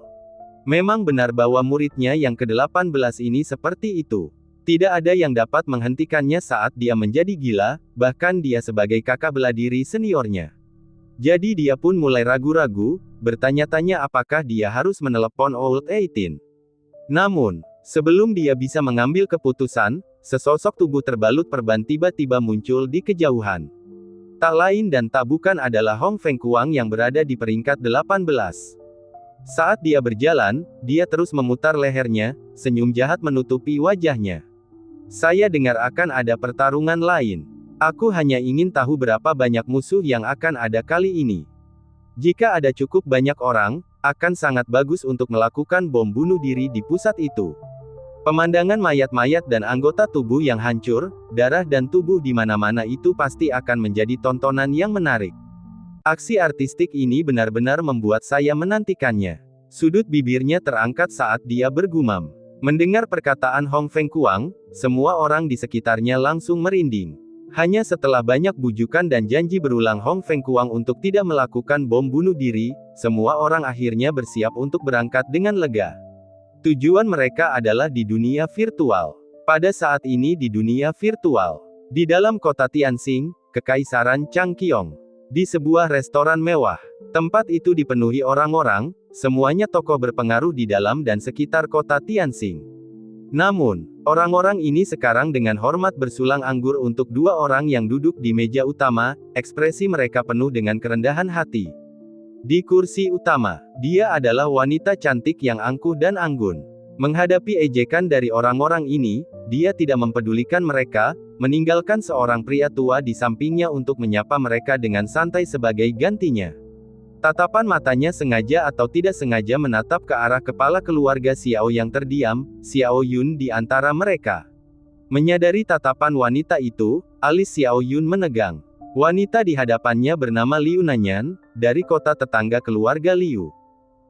Memang benar bahwa muridnya yang ke-18 ini seperti itu. Tidak ada yang dapat menghentikannya saat dia menjadi gila, bahkan dia sebagai kakak bela diri seniornya. Jadi dia pun mulai ragu-ragu, bertanya-tanya apakah dia harus menelepon Old 18. Namun, sebelum dia bisa mengambil keputusan, sesosok tubuh terbalut perban tiba-tiba muncul di kejauhan. Tak lain dan tak bukan adalah Hong Fengkuang yang berada di peringkat 18. Saat dia berjalan, dia terus memutar lehernya, senyum jahat menutupi wajahnya. Saya dengar akan ada pertarungan lain. Aku hanya ingin tahu berapa banyak musuh yang akan ada kali ini. Jika ada cukup banyak orang, akan sangat bagus untuk melakukan bom bunuh diri di pusat itu. Pemandangan mayat-mayat dan anggota tubuh yang hancur, darah dan tubuh di mana-mana itu pasti akan menjadi tontonan yang menarik. Aksi artistik ini benar-benar membuat saya menantikannya. Sudut bibirnya terangkat saat dia bergumam. Mendengar perkataan Hong Fengkuang, semua orang di sekitarnya langsung merinding. Hanya setelah banyak bujukan dan janji berulang Hong Fengkuang untuk tidak melakukan bom bunuh diri, semua orang akhirnya bersiap untuk berangkat dengan lega. Tujuan mereka adalah di dunia virtual. Pada saat ini di dunia virtual. Di dalam kota Tianxing, Kekaisaran Changqiong. Di sebuah restoran mewah. Tempat itu dipenuhi orang-orang, semuanya tokoh berpengaruh di dalam dan sekitar kota Tianxing. Namun, orang-orang ini sekarang dengan hormat bersulang anggur untuk dua orang yang duduk di meja utama, ekspresi mereka penuh dengan kerendahan hati. Di kursi utama, dia adalah wanita cantik yang angkuh dan anggun. Menghadapi ejekan dari orang-orang ini, dia tidak mempedulikan mereka, meninggalkan seorang pria tua di sampingnya untuk menyapa mereka dengan santai sebagai gantinya. Tatapan matanya sengaja atau tidak sengaja menatap ke arah kepala keluarga Xiao yang terdiam, Xiao Yun di antara mereka. Menyadari tatapan wanita itu, alis Xiao Yun menegang. Wanita di hadapannya bernama Liu Nanyan, dari kota tetangga keluarga Liu.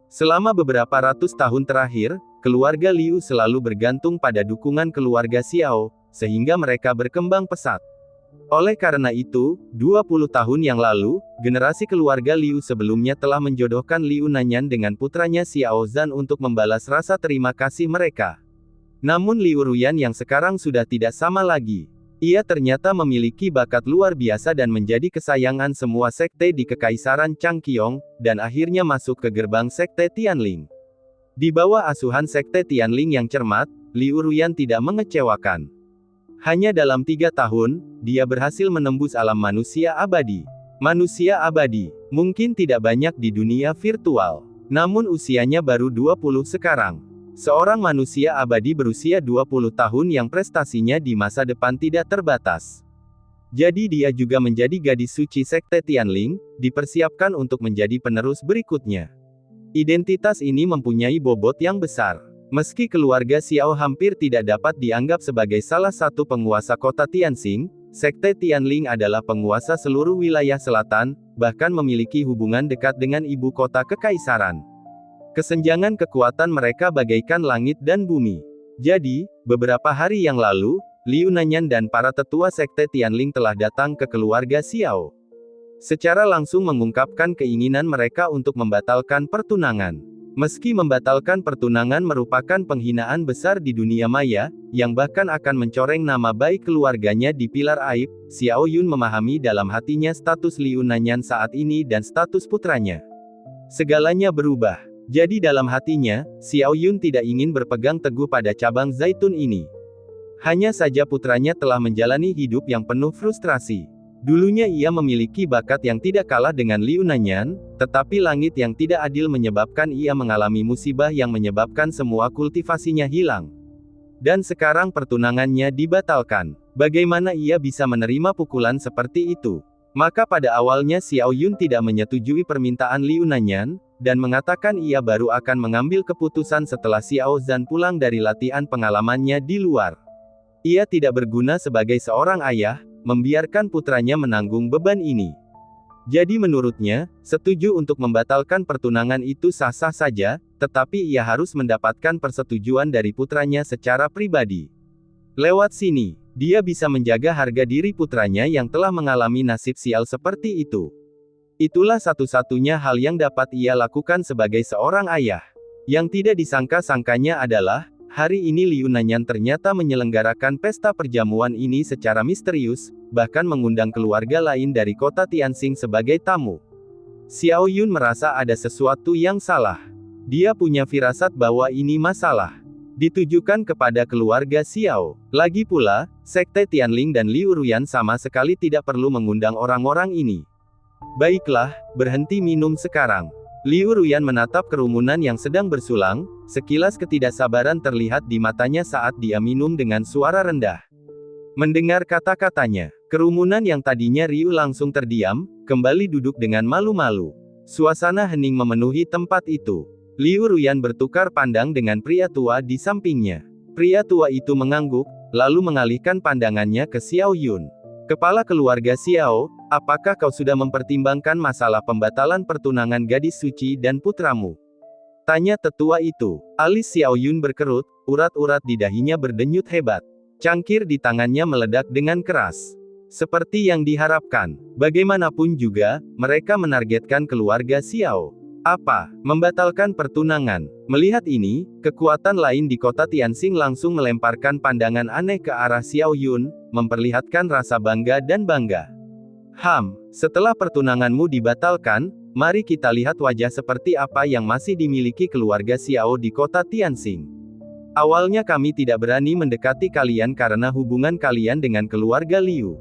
Selama beberapa ratus tahun terakhir, keluarga Liu selalu bergantung pada dukungan keluarga Xiao, sehingga mereka berkembang pesat. Oleh karena itu, 20 tahun yang lalu, generasi keluarga Liu sebelumnya telah menjodohkan Liu Nanyan dengan putranya Xiao Zhan untuk membalas rasa terima kasih mereka. Namun Liu Ruyan yang sekarang sudah tidak sama lagi. Ia ternyata memiliki bakat luar biasa dan menjadi kesayangan semua sekte di Kekaisaran Changqiong, dan akhirnya masuk ke gerbang sekte Tianling. Di bawah asuhan sekte Tianling yang cermat, Liu Ruyan tidak mengecewakan. Hanya dalam 3 tahun, dia berhasil menembus alam manusia abadi. Manusia abadi, mungkin tidak banyak di dunia virtual. Namun usianya baru 20 sekarang. Seorang manusia abadi berusia 20 tahun yang prestasinya di masa depan tidak terbatas. Jadi dia juga menjadi gadis suci sekte Tianling, dipersiapkan untuk menjadi penerus berikutnya. Identitas ini mempunyai bobot yang besar. Meski keluarga Xiao hampir tidak dapat dianggap sebagai salah satu penguasa kota Tianxing, Sekte Tianling adalah penguasa seluruh wilayah selatan, bahkan memiliki hubungan dekat dengan ibu kota kekaisaran. Kesenjangan kekuatan mereka bagaikan langit dan bumi. Jadi, beberapa hari yang lalu, Liu Nanyan dan para tetua Sekte Tianling telah datang ke keluarga Xiao. Secara langsung mengungkapkan keinginan mereka untuk membatalkan pertunangan. Meski membatalkan pertunangan merupakan penghinaan besar di dunia maya, yang bahkan akan mencoreng nama baik keluarganya di pilar aib, Xiao Yun memahami dalam hatinya status Liu Nanyan saat ini dan status putranya. Segalanya berubah. Jadi dalam hatinya, Xiao Yun tidak ingin berpegang teguh pada cabang zaitun ini. Hanya saja putranya telah menjalani hidup yang penuh frustrasi. Dulunya ia memiliki bakat yang tidak kalah dengan Liu Nanyan, tetapi langit yang tidak adil menyebabkan ia mengalami musibah yang menyebabkan semua kultivasinya hilang. Dan sekarang pertunangannya dibatalkan. Bagaimana ia bisa menerima pukulan seperti itu? Maka pada awalnya Xiao Yun tidak menyetujui permintaan Liu Nanyan, dan mengatakan ia baru akan mengambil keputusan setelah Xiao Zhan pulang dari latihan pengalamannya di luar. Ia tidak berguna sebagai seorang ayah, membiarkan putranya menanggung beban ini. Jadi menurutnya, setuju untuk membatalkan pertunangan itu sah-sah saja, tetapi ia harus mendapatkan persetujuan dari putranya secara pribadi. Lewat sini, dia bisa menjaga harga diri putranya yang telah mengalami nasib sial seperti itu. Itulah satu-satunya hal yang dapat ia lakukan sebagai seorang ayah. Yang tidak disangka-sangkanya adalah, hari ini Liu Nanyan ternyata menyelenggarakan pesta perjamuan ini secara misterius, bahkan mengundang keluarga lain dari kota Tianxing sebagai tamu. Xiao Yun merasa ada sesuatu yang salah. Dia punya firasat bahwa ini masalah ditujukan kepada keluarga Xiao. Lagi pula, Sekte Tianling dan Liu Ruyan sama sekali tidak perlu mengundang orang-orang ini. Baiklah, berhenti minum sekarang. Liu Ruyan menatap kerumunan yang sedang bersulang, sekilas ketidaksabaran terlihat di matanya saat dia minum dengan suara rendah. Mendengar kata-katanya, kerumunan yang tadinya riuh langsung terdiam, kembali duduk dengan malu-malu. Suasana hening memenuhi tempat itu. Liu Ruyan bertukar pandang dengan pria tua di sampingnya. Pria tua itu mengangguk, lalu mengalihkan pandangannya ke Xiao Yun. Kepala keluarga Xiao, apakah kau sudah mempertimbangkan masalah pembatalan pertunangan gadis suci dan putramu? Tanya tetua itu. Alis Xiao Yun berkerut, urat-urat di dahinya berdenyut hebat. Cangkir di tangannya meledak dengan keras. Seperti yang diharapkan. Bagaimanapun juga, mereka menargetkan keluarga Xiao. Apa? Membatalkan pertunangan. Melihat ini, kekuatan lain di kota Tianxing langsung melemparkan pandangan aneh ke arah Xiao Yun, memperlihatkan rasa bangga dan bangga. Setelah pertunanganmu dibatalkan, mari kita lihat wajah seperti apa yang masih dimiliki keluarga Xiao di kota Tianxing. Awalnya kami tidak berani mendekati kalian karena hubungan kalian dengan keluarga Liu.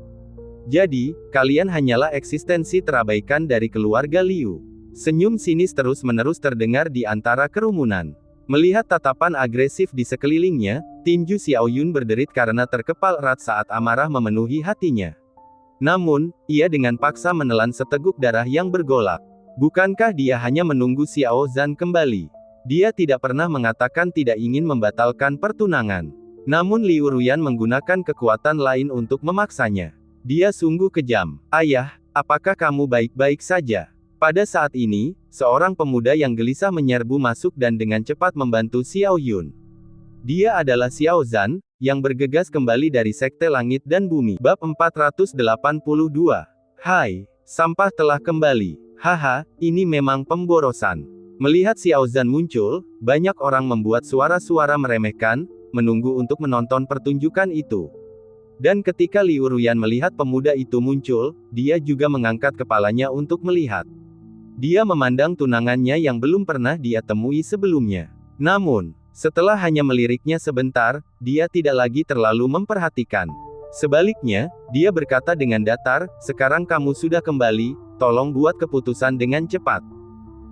Jadi, kalian hanyalah eksistensi terabaikan dari keluarga Liu. Senyum sinis terus-menerus terdengar di antara kerumunan. Melihat tatapan agresif di sekelilingnya, tinju Xiao Yun berderit karena terkepal erat saat amarah memenuhi hatinya. Namun, ia dengan paksa menelan seteguk darah yang bergolak. Bukankah dia hanya menunggu Xiao Zhan kembali? Dia tidak pernah mengatakan tidak ingin membatalkan pertunangan. Namun Liu Ruyan menggunakan kekuatan lain untuk memaksanya. Dia sungguh kejam. Ayah, apakah kamu baik-baik saja? Pada saat ini, seorang pemuda yang gelisah menyerbu masuk dan dengan cepat membantu Xiao Yun. Dia adalah Xiao Zhan, yang bergegas kembali dari Sekte Langit dan Bumi. Bab 482. Hai, sampah telah kembali. Haha, ini memang pemborosan. Melihat Xiao Zhan muncul, banyak orang membuat suara-suara meremehkan, menunggu untuk menonton pertunjukan itu. Dan ketika Liu Ruyan melihat pemuda itu muncul, dia juga mengangkat kepalanya untuk melihat. Dia memandang tunangannya yang belum pernah dia temui sebelumnya. Namun, setelah hanya meliriknya sebentar, dia tidak lagi terlalu memperhatikan. Sebaliknya, dia berkata dengan datar, "Sekarang kamu sudah kembali, tolong buat keputusan dengan cepat."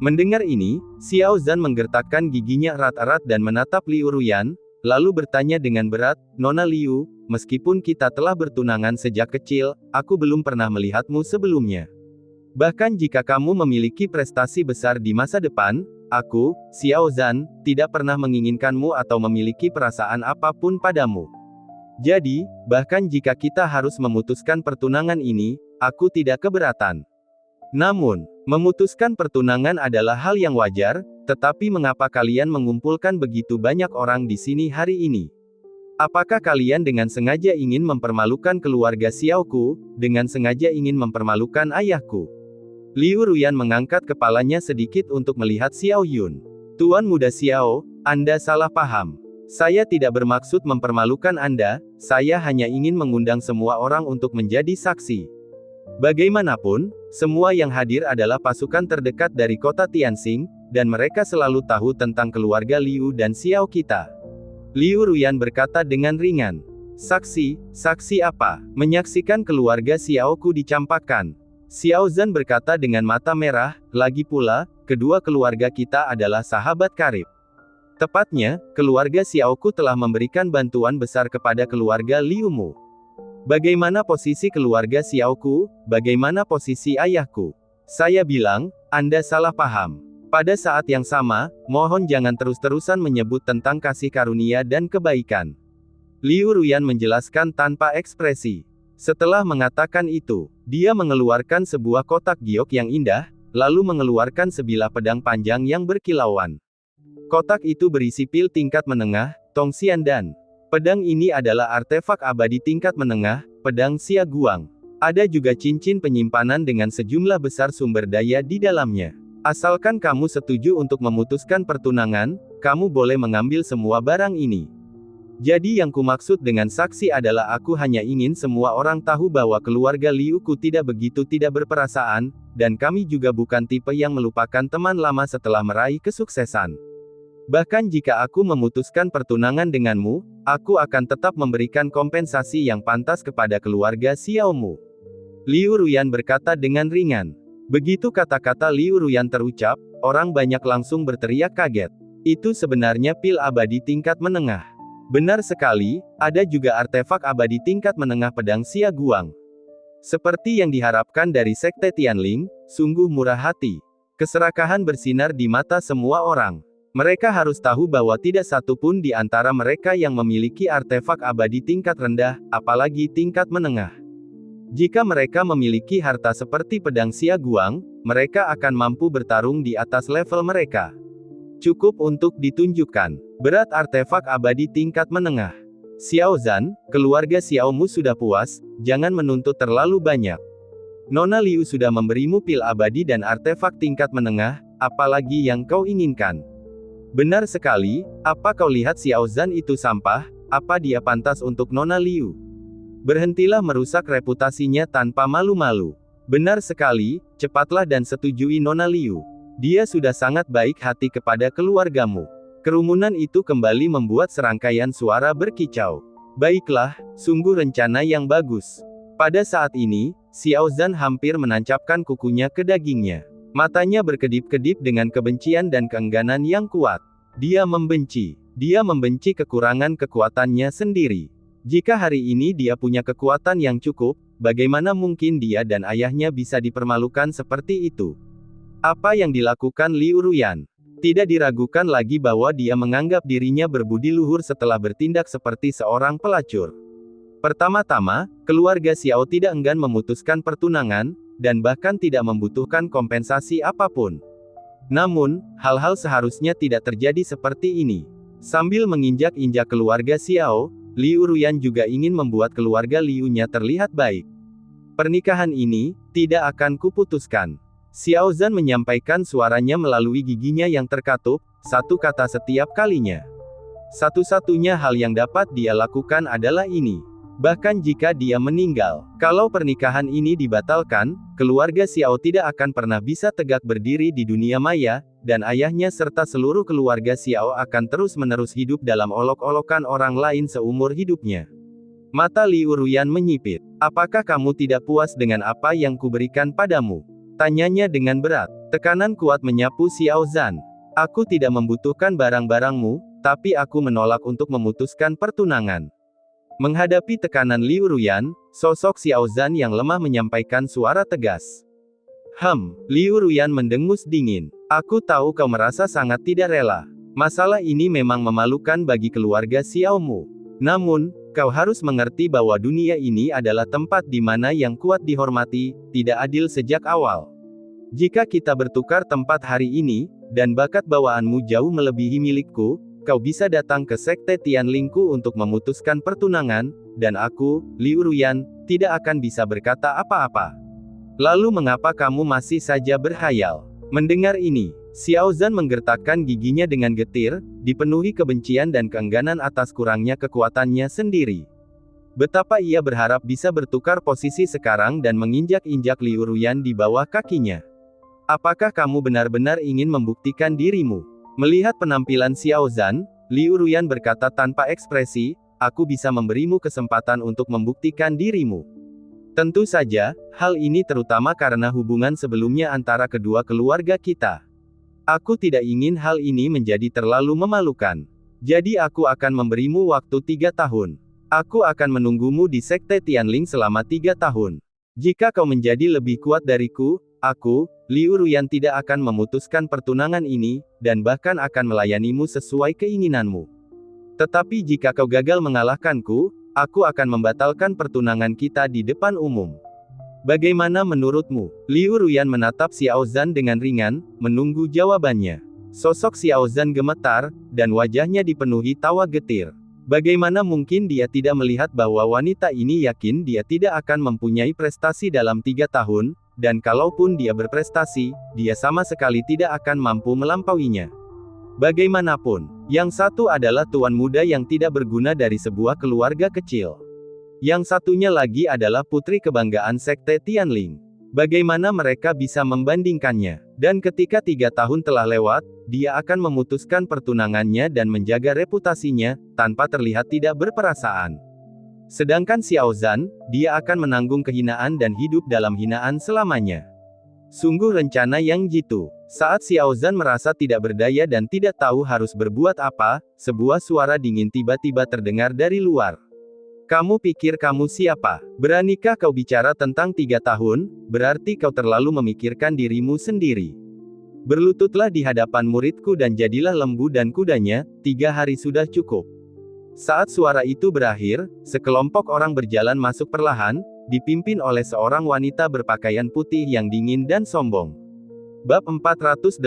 Mendengar ini, Xiao Zhan menggertakkan giginya erat-erat dan menatap Liu Ruyan, lalu bertanya dengan berat, "Nona Liu, meskipun kita telah bertunangan sejak kecil, aku belum pernah melihatmu sebelumnya. Bahkan jika kamu memiliki prestasi besar di masa depan, Aku, Xiao Zhan, tidak pernah menginginkanmu atau memiliki perasaan apapun padamu. Jadi, bahkan jika kita harus memutuskan pertunangan ini, aku tidak keberatan. Namun, memutuskan pertunangan adalah hal yang wajar, tetapi mengapa kalian mengumpulkan begitu banyak orang di sini hari ini? Apakah kalian dengan sengaja ingin mempermalukan keluarga Xiaoku, dengan sengaja ingin mempermalukan ayahku? Liu Ruyan mengangkat kepalanya sedikit untuk melihat Xiao Yun. Tuan Muda Xiao, Anda salah paham. Saya tidak bermaksud mempermalukan Anda, saya hanya ingin mengundang semua orang untuk menjadi saksi. Bagaimanapun, semua yang hadir adalah pasukan terdekat dari kota Tianxing, dan mereka selalu tahu tentang keluarga Liu dan Xiao kita. Liu Ruyan berkata dengan ringan. Saksi, saksi apa? Menyaksikan keluarga Xiaoku dicampakkan. Xiao Zhan berkata dengan mata merah, lagi pula, kedua keluarga kita adalah sahabat karib. Tepatnya, keluarga Xiaoku telah memberikan bantuan besar kepada keluarga Liumu. Bagaimana posisi keluarga Xiaoku? Bagaimana posisi ayahku? Saya bilang, Anda salah paham. Pada saat yang sama, mohon jangan terus-terusan menyebut tentang kasih karunia dan kebaikan. Liu Ruyan menjelaskan tanpa ekspresi. Setelah mengatakan itu, dia mengeluarkan sebuah kotak giok yang indah, lalu mengeluarkan sebilah pedang panjang yang berkilauan. Kotak itu berisi pil tingkat menengah, Tongxian dan pedang ini adalah artefak abadi tingkat menengah, pedang Xia Guang. Ada juga cincin penyimpanan dengan sejumlah besar sumber daya di dalamnya. Asalkan kamu setuju untuk memutuskan pertunangan, kamu boleh mengambil semua barang ini. Jadi yang kumaksud dengan saksi adalah aku hanya ingin semua orang tahu bahwa keluarga Liuku tidak begitu tidak berperasaan, dan kami juga bukan tipe yang melupakan teman lama setelah meraih kesuksesan. Bahkan jika aku memutuskan pertunangan denganmu, aku akan tetap memberikan kompensasi yang pantas kepada keluarga Xiaomu. Liu Ruyan berkata dengan ringan. Begitu kata-kata Liu Ruyan terucap, orang banyak langsung berteriak kaget. Itu sebenarnya pil abadi tingkat menengah. Benar sekali, ada juga artefak abadi tingkat menengah pedang Xia Guang. Seperti yang diharapkan dari Sekte Tianling, sungguh murah hati. Keserakahan bersinar di mata semua orang. Mereka harus tahu bahwa tidak satu pun di antara mereka yang memiliki artefak abadi tingkat rendah, apalagi tingkat menengah. Jika mereka memiliki harta seperti pedang Xia Guang, mereka akan mampu bertarung di atas level mereka. Cukup untuk ditunjukkan. Berat artefak abadi tingkat menengah. Xiao Zhan, keluarga Xiaomu sudah puas, jangan menuntut terlalu banyak. Nona Liu sudah memberimu pil abadi dan artefak tingkat menengah, apalagi yang kau inginkan. Benar sekali, apa kau lihat Xiao Zhan itu sampah, apa dia pantas untuk Nona Liu? Berhentilah merusak reputasinya tanpa malu-malu. Benar sekali, cepatlah dan setujui Nona Liu. Dia sudah sangat baik hati kepada keluargamu. Kerumunan itu kembali membuat serangkaian suara berkicau. Baiklah, sungguh rencana yang bagus. Pada saat ini, Xiao Zhan hampir menancapkan kukunya ke dagingnya. Matanya berkedip-kedip dengan kebencian dan keengganan yang kuat. Dia membenci kekurangan kekuatannya sendiri. Jika hari ini dia punya kekuatan yang cukup, bagaimana mungkin dia dan ayahnya bisa dipermalukan seperti itu? Apa yang dilakukan Liu Ruyan? Tidak diragukan lagi bahwa dia menganggap dirinya berbudi luhur setelah bertindak seperti seorang pelacur. Pertama-tama, keluarga Xiao tidak enggan memutuskan pertunangan, dan bahkan tidak membutuhkan kompensasi apapun. Namun, hal-hal seharusnya tidak terjadi seperti ini. Sambil menginjak-injak keluarga Xiao, Liu Ruyan juga ingin membuat keluarga Liu-nya terlihat baik. Pernikahan ini, tidak akan kuputuskan. Xiao Zhan menyampaikan suaranya melalui giginya yang terkatup, satu kata setiap kalinya. Satu-satunya hal yang dapat dia lakukan adalah ini. Bahkan jika dia meninggal, kalau pernikahan ini dibatalkan, keluarga Xiao tidak akan pernah bisa tegak berdiri di dunia maya, dan ayahnya serta seluruh keluarga Xiao akan terus-menerus hidup dalam olok-olokan orang lain seumur hidupnya. Mata Liu Ruyan menyipit. Apakah kamu tidak puas dengan apa yang kuberikan padamu? Tanyanya dengan berat. Tekanan kuat menyapu Xiao Zhan. Aku tidak membutuhkan barang-barangmu, tapi aku menolak untuk memutuskan pertunangan. Menghadapi tekanan Liu Ruyan, sosok Xiao Zhan yang lemah menyampaikan suara tegas. Liu Ruyan mendengus dingin. Aku tahu kau merasa sangat tidak rela. Masalah ini memang memalukan bagi keluarga Xiaomu. Namun, kau harus mengerti bahwa dunia ini adalah tempat di mana yang kuat dihormati, tidak adil sejak awal. Jika kita bertukar tempat hari ini, dan bakat bawaanmu jauh melebihi milikku, kau bisa datang ke Sekte Tianlingku untuk memutuskan pertunangan, dan aku, Liu Ruyan, tidak akan bisa berkata apa-apa. Lalu mengapa kamu masih saja berhayal? Mendengar ini, Xiao Zhan menggertakkan giginya dengan getir, dipenuhi kebencian dan keengganan atas kurangnya kekuatannya sendiri. Betapa ia berharap bisa bertukar posisi sekarang dan menginjak-injak Liu Ruyan di bawah kakinya. Apakah kamu benar-benar ingin membuktikan dirimu? Melihat penampilan Xiao Zhan, Liu Ruyan berkata tanpa ekspresi, aku bisa memberimu kesempatan untuk membuktikan dirimu. Tentu saja, hal ini terutama karena hubungan sebelumnya antara kedua keluarga kita. Aku tidak ingin hal ini menjadi terlalu memalukan. Jadi aku akan memberimu waktu 3 tahun. Aku akan menunggumu di Sekte Tianling selama 3 tahun. Jika kau menjadi lebih kuat dariku, aku, Liu Ruyan tidak akan memutuskan pertunangan ini, dan bahkan akan melayanimu sesuai keinginanmu. Tetapi jika kau gagal mengalahkanku, aku akan membatalkan pertunangan kita di depan umum. Bagaimana menurutmu? Liu Ruyan menatap Xiao Zhan dengan ringan, menunggu jawabannya. Sosok Xiao Zhan gemetar, dan wajahnya dipenuhi tawa getir. Bagaimana mungkin dia tidak melihat bahwa wanita ini yakin dia tidak akan mempunyai prestasi dalam 3 tahun, dan kalaupun dia berprestasi, dia sama sekali tidak akan mampu melampauinya. Bagaimanapun, yang satu adalah tuan muda yang tidak berguna dari sebuah keluarga kecil. Yang satunya lagi adalah putri kebanggaan Sekte Tianling. Bagaimana mereka bisa membandingkannya? Dan ketika 3 tahun telah lewat, dia akan memutuskan pertunangannya dan menjaga reputasinya, tanpa terlihat tidak berperasaan. Sedangkan Xiao Zhan, dia akan menanggung kehinaan dan hidup dalam hinaan selamanya. Sungguh rencana yang jitu. Saat Xiao Zhan merasa tidak berdaya dan tidak tahu harus berbuat apa, sebuah suara dingin tiba-tiba terdengar dari luar. Kamu pikir kamu siapa? Beranikah kau bicara tentang 3 tahun, berarti kau terlalu memikirkan dirimu sendiri. Berlututlah di hadapan muridku dan jadilah lembu dan kudanya, 3 hari sudah cukup. Saat suara itu berakhir, sekelompok orang berjalan masuk perlahan, dipimpin oleh seorang wanita berpakaian putih yang dingin dan sombong. Bab 483.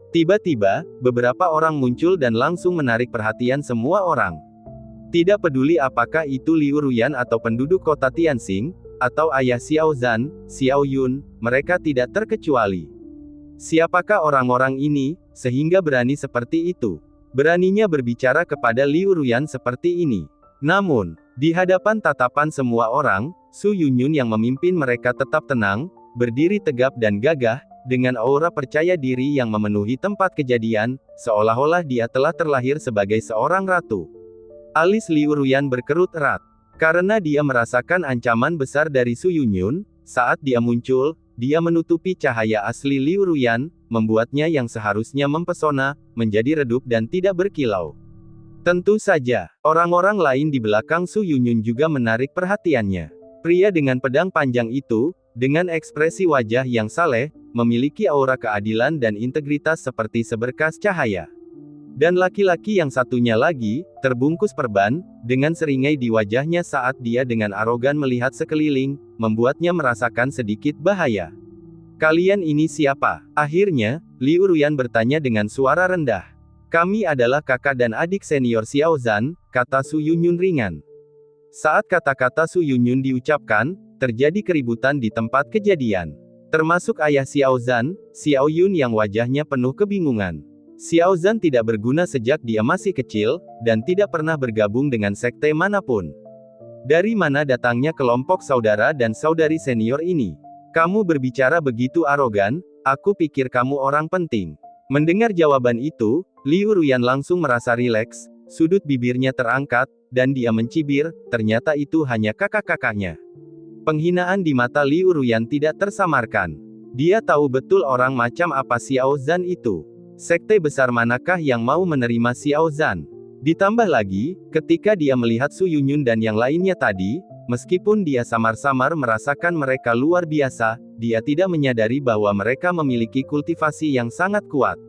Tiba-tiba, beberapa orang muncul dan langsung menarik perhatian semua orang. Tidak peduli apakah itu Liu Ruyan atau penduduk kota Tianxing, atau ayah Xiao Zhan, Xiao Yun, mereka tidak terkecuali. Siapakah orang-orang ini, sehingga berani seperti itu? Beraninya berbicara kepada Liu Ruyan seperti ini. Namun, di hadapan tatapan semua orang, Su Yunyun yang memimpin mereka tetap tenang, berdiri tegap dan gagah, dengan aura percaya diri yang memenuhi tempat kejadian, seolah-olah dia telah terlahir sebagai seorang ratu. Alis Liu Ruyan berkerut erat. Karena dia merasakan ancaman besar dari Su Yunyun, saat dia muncul, dia menutupi cahaya asli Liu Ruyan, membuatnya yang seharusnya mempesona, menjadi redup dan tidak berkilau. Tentu saja, orang-orang lain di belakang Su Yunyun juga menarik perhatiannya. Pria dengan pedang panjang itu, dengan ekspresi wajah yang saleh, memiliki aura keadilan dan integritas seperti seberkas cahaya. Dan laki-laki yang satunya lagi, terbungkus perban, dengan seringai di wajahnya saat dia dengan arogan melihat sekeliling, membuatnya merasakan sedikit bahaya. Kalian ini siapa? Akhirnya, Liu Ruyan bertanya dengan suara rendah. Kami adalah kakak dan adik senior Xiao Zhan, kata Su Yunyun ringan. Saat kata-kata Su Yunyun diucapkan, terjadi keributan di tempat kejadian. Termasuk ayah Xiao Zhan, Xiao Yun yang wajahnya penuh kebingungan. Xiao Zhan tidak berguna sejak dia masih kecil, dan tidak pernah bergabung dengan sekte manapun. Dari mana datangnya kelompok saudara dan saudari senior ini? Kamu berbicara begitu arogan, aku pikir kamu orang penting. Mendengar jawaban itu, Liu Ruyan langsung merasa rileks, sudut bibirnya terangkat, dan dia mencibir, ternyata itu hanya kakak-kakaknya. Penghinaan di mata Liu Ruyan tidak tersamarkan. Dia tahu betul orang macam apa Xiao Zhan itu. Sekte besar manakah yang mau menerima Xiao Zhan? Ditambah lagi, ketika dia melihat Su Yunyun dan yang lainnya tadi, meskipun dia samar-samar merasakan mereka luar biasa, dia tidak menyadari bahwa mereka memiliki kultivasi yang sangat kuat.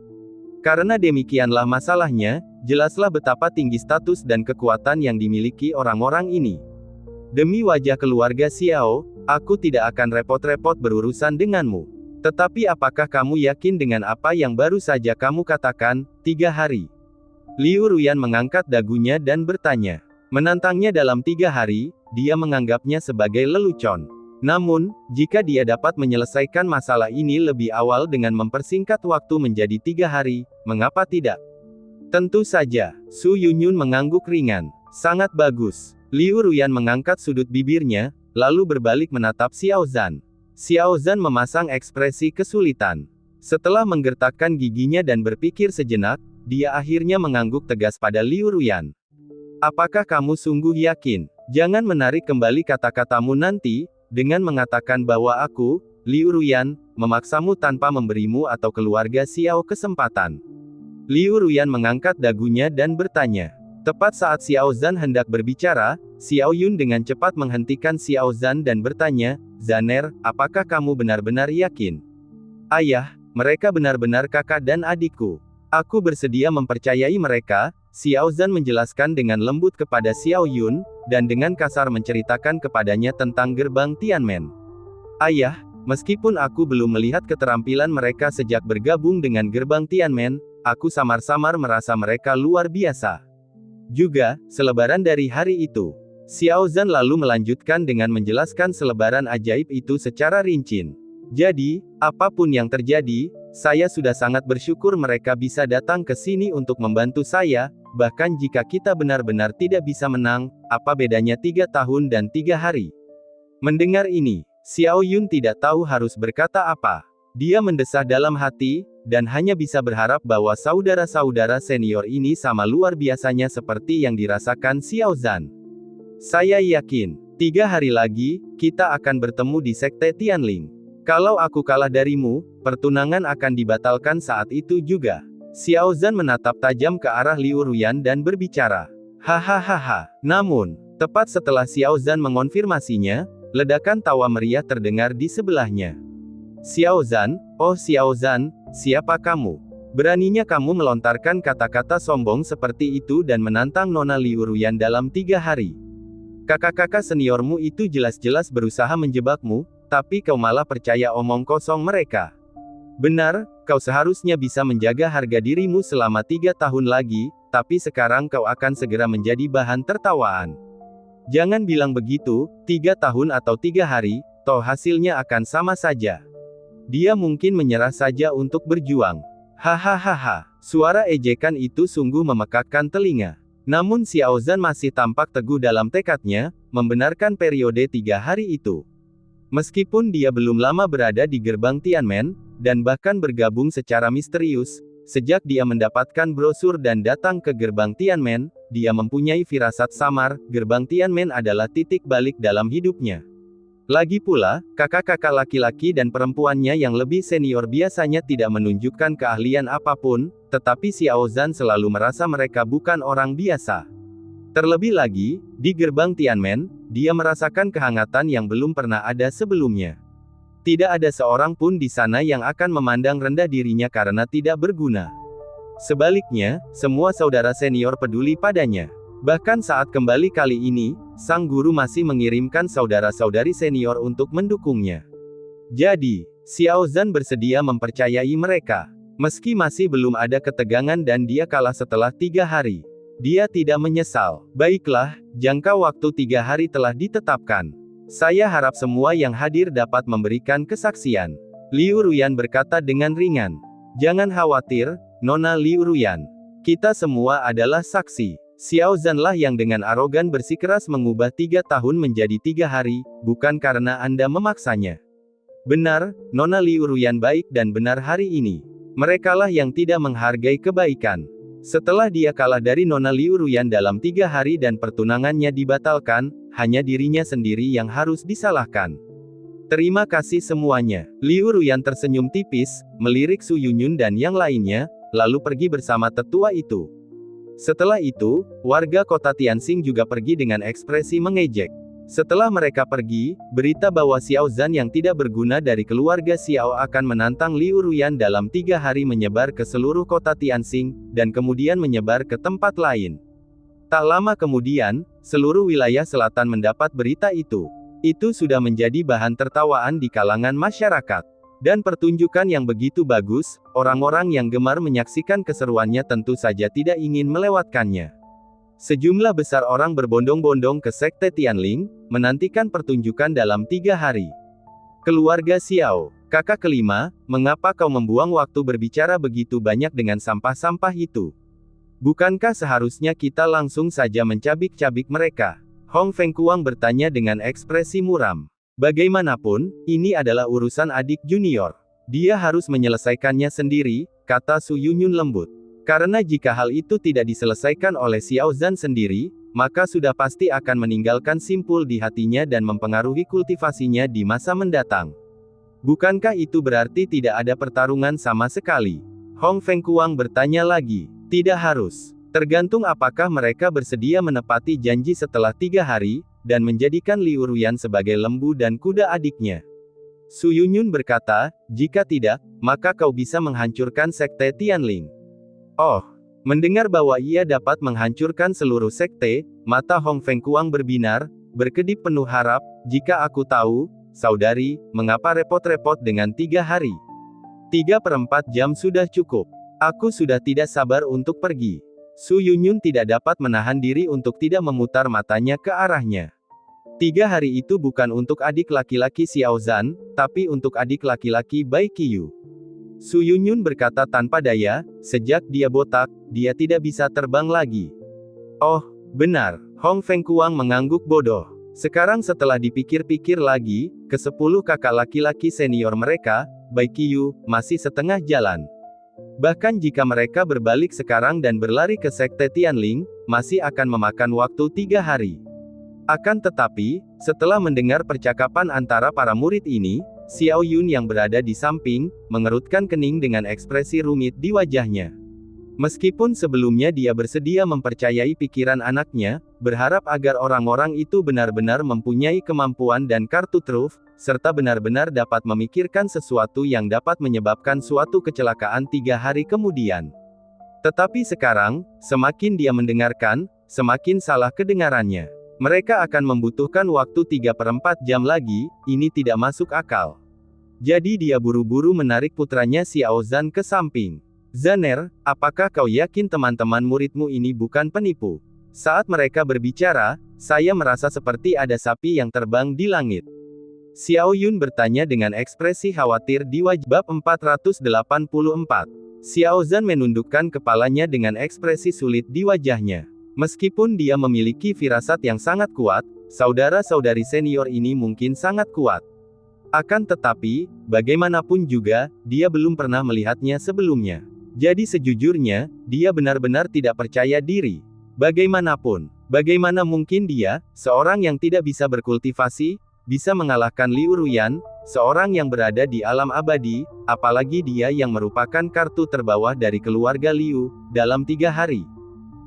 Karena demikianlah masalahnya, jelaslah betapa tinggi status dan kekuatan yang dimiliki orang-orang ini. Demi wajah keluarga Xiao, aku tidak akan repot-repot berurusan denganmu. Tetapi apakah kamu yakin dengan apa yang baru saja kamu katakan, 3 hari? Liu Ruyan mengangkat dagunya dan bertanya. Menantangnya dalam 3 hari, dia menganggapnya sebagai lelucon. Namun, jika dia dapat menyelesaikan masalah ini lebih awal dengan mempersingkat waktu menjadi 3 hari, mengapa tidak? Tentu saja, Su Yunyun mengangguk ringan. Sangat bagus. Liu Ruyan mengangkat sudut bibirnya, lalu berbalik menatap Xiao Zhan. Xiao Zhan memasang ekspresi kesulitan. Setelah menggertakkan giginya dan berpikir sejenak, dia akhirnya mengangguk tegas pada Liu Ruyan. Apakah kamu sungguh yakin? Jangan menarik kembali kata-katamu nanti, dengan mengatakan bahwa aku, Liu Ruyan, memaksamu tanpa memberimu atau keluarga Xiao kesempatan. Liu Ruyan mengangkat dagunya dan bertanya. Tepat saat Xiao Zhan hendak berbicara, Xiao Yun dengan cepat menghentikan Xiao Zhan dan bertanya, Zaner, apakah kamu benar-benar yakin? Ayah, mereka benar-benar kakak dan adikku. Aku bersedia mempercayai mereka, Xiao Zhan menjelaskan dengan lembut kepada Xiao Yun, dan dengan kasar menceritakan kepadanya tentang gerbang Tianmen. Ayah, meskipun aku belum melihat keterampilan mereka sejak bergabung dengan gerbang Tianmen, aku samar-samar merasa mereka luar biasa. Juga, selebaran dari hari itu. Xiao Zhan lalu melanjutkan dengan menjelaskan selebaran ajaib itu secara rinci. Jadi, apapun yang terjadi, saya sudah sangat bersyukur mereka bisa datang ke sini untuk membantu saya, bahkan jika kita benar-benar tidak bisa menang, apa bedanya 3 tahun dan 3 hari? Mendengar ini, Xiao Yun tidak tahu harus berkata apa. Dia mendesah dalam hati, dan hanya bisa berharap bahwa saudara-saudara senior ini sama luar biasanya seperti yang dirasakan Xiao Zhan. Saya yakin, 3 hari lagi, kita akan bertemu di Sekte Tianling. Kalau aku kalah darimu, pertunangan akan dibatalkan saat itu juga. Xiao Zhan menatap tajam ke arah Liu Ruyan dan berbicara. Hahaha. Namun, tepat setelah Xiao Zhan mengonfirmasinya, ledakan tawa meriah terdengar di sebelahnya. Xiao Zhan, oh Xiao Zhan, siapa kamu? Beraninya kamu melontarkan kata-kata sombong seperti itu dan menantang Nona Liu Ruyan dalam 3 hari. Kakak-kakak seniormu itu jelas-jelas berusaha menjebakmu, tapi kau malah percaya omong kosong mereka. Benar, kau seharusnya bisa menjaga harga dirimu selama 3 tahun lagi, tapi sekarang kau akan segera menjadi bahan tertawaan. Jangan bilang begitu, 3 tahun atau 3 hari, toh hasilnya akan sama saja. Dia mungkin menyerah saja untuk berjuang. Hahaha, suara ejekan itu sungguh memekakkan telinga. Namun Xiao Zhan masih tampak teguh dalam tekadnya, membenarkan periode 3 hari itu. Meskipun dia belum lama berada di gerbang Tianmen, dan bahkan bergabung secara misterius, sejak dia mendapatkan brosur dan datang ke gerbang Tianmen, dia mempunyai firasat samar, gerbang Tianmen adalah titik balik dalam hidupnya. Lagi pula, kakak-kakak laki-laki dan perempuannya yang lebih senior biasanya tidak menunjukkan keahlian apapun, tetapi Xiao Zhan selalu merasa mereka bukan orang biasa. Terlebih lagi, di gerbang Tianmen, dia merasakan kehangatan yang belum pernah ada sebelumnya. Tidak ada seorang pun di sana yang akan memandang rendah dirinya karena tidak berguna. Sebaliknya, semua saudara senior peduli padanya. Bahkan saat kembali kali ini, sang guru masih mengirimkan saudara-saudari senior untuk mendukungnya. Jadi, Xiao Zhan bersedia mempercayai mereka. Meski masih belum ada ketegangan dan dia kalah setelah 3 hari. Dia tidak menyesal. Baiklah, jangka waktu 3 hari telah ditetapkan. Saya harap semua yang hadir dapat memberikan kesaksian. Liu Ruyan berkata dengan ringan. Jangan khawatir, Nona Liu Ruyan. Kita semua adalah saksi. Xiao Zhan lah yang dengan arogan bersikeras mengubah 3 tahun menjadi 3 hari, bukan karena Anda memaksanya. Benar, Nona Liu Ruyan baik dan benar hari ini. Merekalah yang tidak menghargai kebaikan. Setelah dia kalah dari Nona Liu Ruyan dalam 3 hari dan pertunangannya dibatalkan, hanya dirinya sendiri yang harus disalahkan. Terima kasih semuanya. Liu Ruyan tersenyum tipis, melirik Su Yunyun dan yang lainnya, lalu pergi bersama tetua itu. Setelah itu, warga kota Tianxing juga pergi dengan ekspresi mengejek. Setelah mereka pergi, berita bahwa Xiao Zhan yang tidak berguna dari keluarga Xiao akan menantang Liu Ruyan dalam 3 hari menyebar ke seluruh kota Tianxing, dan kemudian menyebar ke tempat lain. Tak lama kemudian, seluruh wilayah selatan mendapat berita itu. Itu sudah menjadi bahan tertawaan di kalangan masyarakat. Dan pertunjukan yang begitu bagus, orang-orang yang gemar menyaksikan keseruannya tentu saja tidak ingin melewatkannya. Sejumlah besar orang berbondong-bondong ke Sekte Tianling, menantikan pertunjukan dalam 3 hari. Keluarga Xiao, kakak kelima, mengapa kau membuang waktu berbicara begitu banyak dengan sampah-sampah itu? Bukankah seharusnya kita langsung saja mencabik-cabik mereka? Hong Fengkuang bertanya dengan ekspresi muram. Bagaimanapun, ini adalah urusan adik junior. Dia harus menyelesaikannya sendiri, kata Su Yunyun lembut. Karena jika hal itu tidak diselesaikan oleh Xiao Zhan sendiri, maka sudah pasti akan meninggalkan simpul di hatinya dan mempengaruhi kultivasinya di masa mendatang. Bukankah itu berarti tidak ada pertarungan sama sekali? Hong Fengkuang bertanya lagi. Tidak harus. Tergantung apakah mereka bersedia menepati janji setelah 3 hari, dan menjadikan Liu Ruyan sebagai lembu dan kuda adiknya. Su Yunyun berkata, jika tidak, maka kau bisa menghancurkan Sekte Tianling. Oh, mendengar bahwa ia dapat menghancurkan seluruh sekte, mata Hong Fengkuang berbinar, berkedip penuh harap, jika aku tahu, saudari, mengapa repot-repot dengan 3 hari? 3/4 jam sudah cukup. Aku sudah tidak sabar untuk pergi. Su Yunyun tidak dapat menahan diri untuk tidak memutar matanya ke arahnya. 3 hari itu bukan untuk adik laki-laki Xiao Zhan, tapi untuk adik laki-laki Bai Qiyu. Su Yunyun berkata tanpa daya, sejak dia botak, dia tidak bisa terbang lagi. Oh, benar, Hong Fengkuang mengangguk bodoh. Sekarang setelah dipikir-pikir lagi, ke-10 kakak laki-laki senior mereka, Bai Qiyu, masih setengah jalan. Bahkan jika mereka berbalik sekarang dan berlari ke Sekte Tianling, masih akan memakan waktu 3 hari. Akan tetapi, setelah mendengar percakapan antara para murid ini, Xiao Yun yang berada di samping, mengerutkan kening dengan ekspresi rumit di wajahnya. Meskipun sebelumnya dia bersedia mempercayai pikiran anaknya, berharap agar orang-orang itu benar-benar mempunyai kemampuan dan kartu truf, serta benar-benar dapat memikirkan sesuatu yang dapat menyebabkan suatu kecelakaan 3 hari kemudian. Tetapi sekarang, semakin dia mendengarkan, semakin salah kedengarannya. Mereka akan membutuhkan waktu 3/4 jam lagi, ini tidak masuk akal. Jadi dia buru-buru menarik putranya Xiao Zhan ke samping. Zaner, apakah kau yakin teman-teman muridmu ini bukan penipu? Saat mereka berbicara, saya merasa seperti ada sapi yang terbang di langit. Xiao Yun bertanya dengan ekspresi khawatir di wajah. Bab 484. Xiao Zhan menundukkan kepalanya dengan ekspresi sulit di wajahnya. Meskipun dia memiliki firasat yang sangat kuat, saudara-saudari senior ini mungkin sangat kuat. Akan tetapi, bagaimanapun juga, dia belum pernah melihatnya sebelumnya. Jadi sejujurnya, dia benar-benar tidak percaya diri. Bagaimanapun, bagaimana mungkin dia, seorang yang tidak bisa berkultivasi, bisa mengalahkan Liu Ruyan, seorang yang berada di alam abadi, apalagi dia yang merupakan kartu terbawah dari keluarga Liu, dalam 3 hari.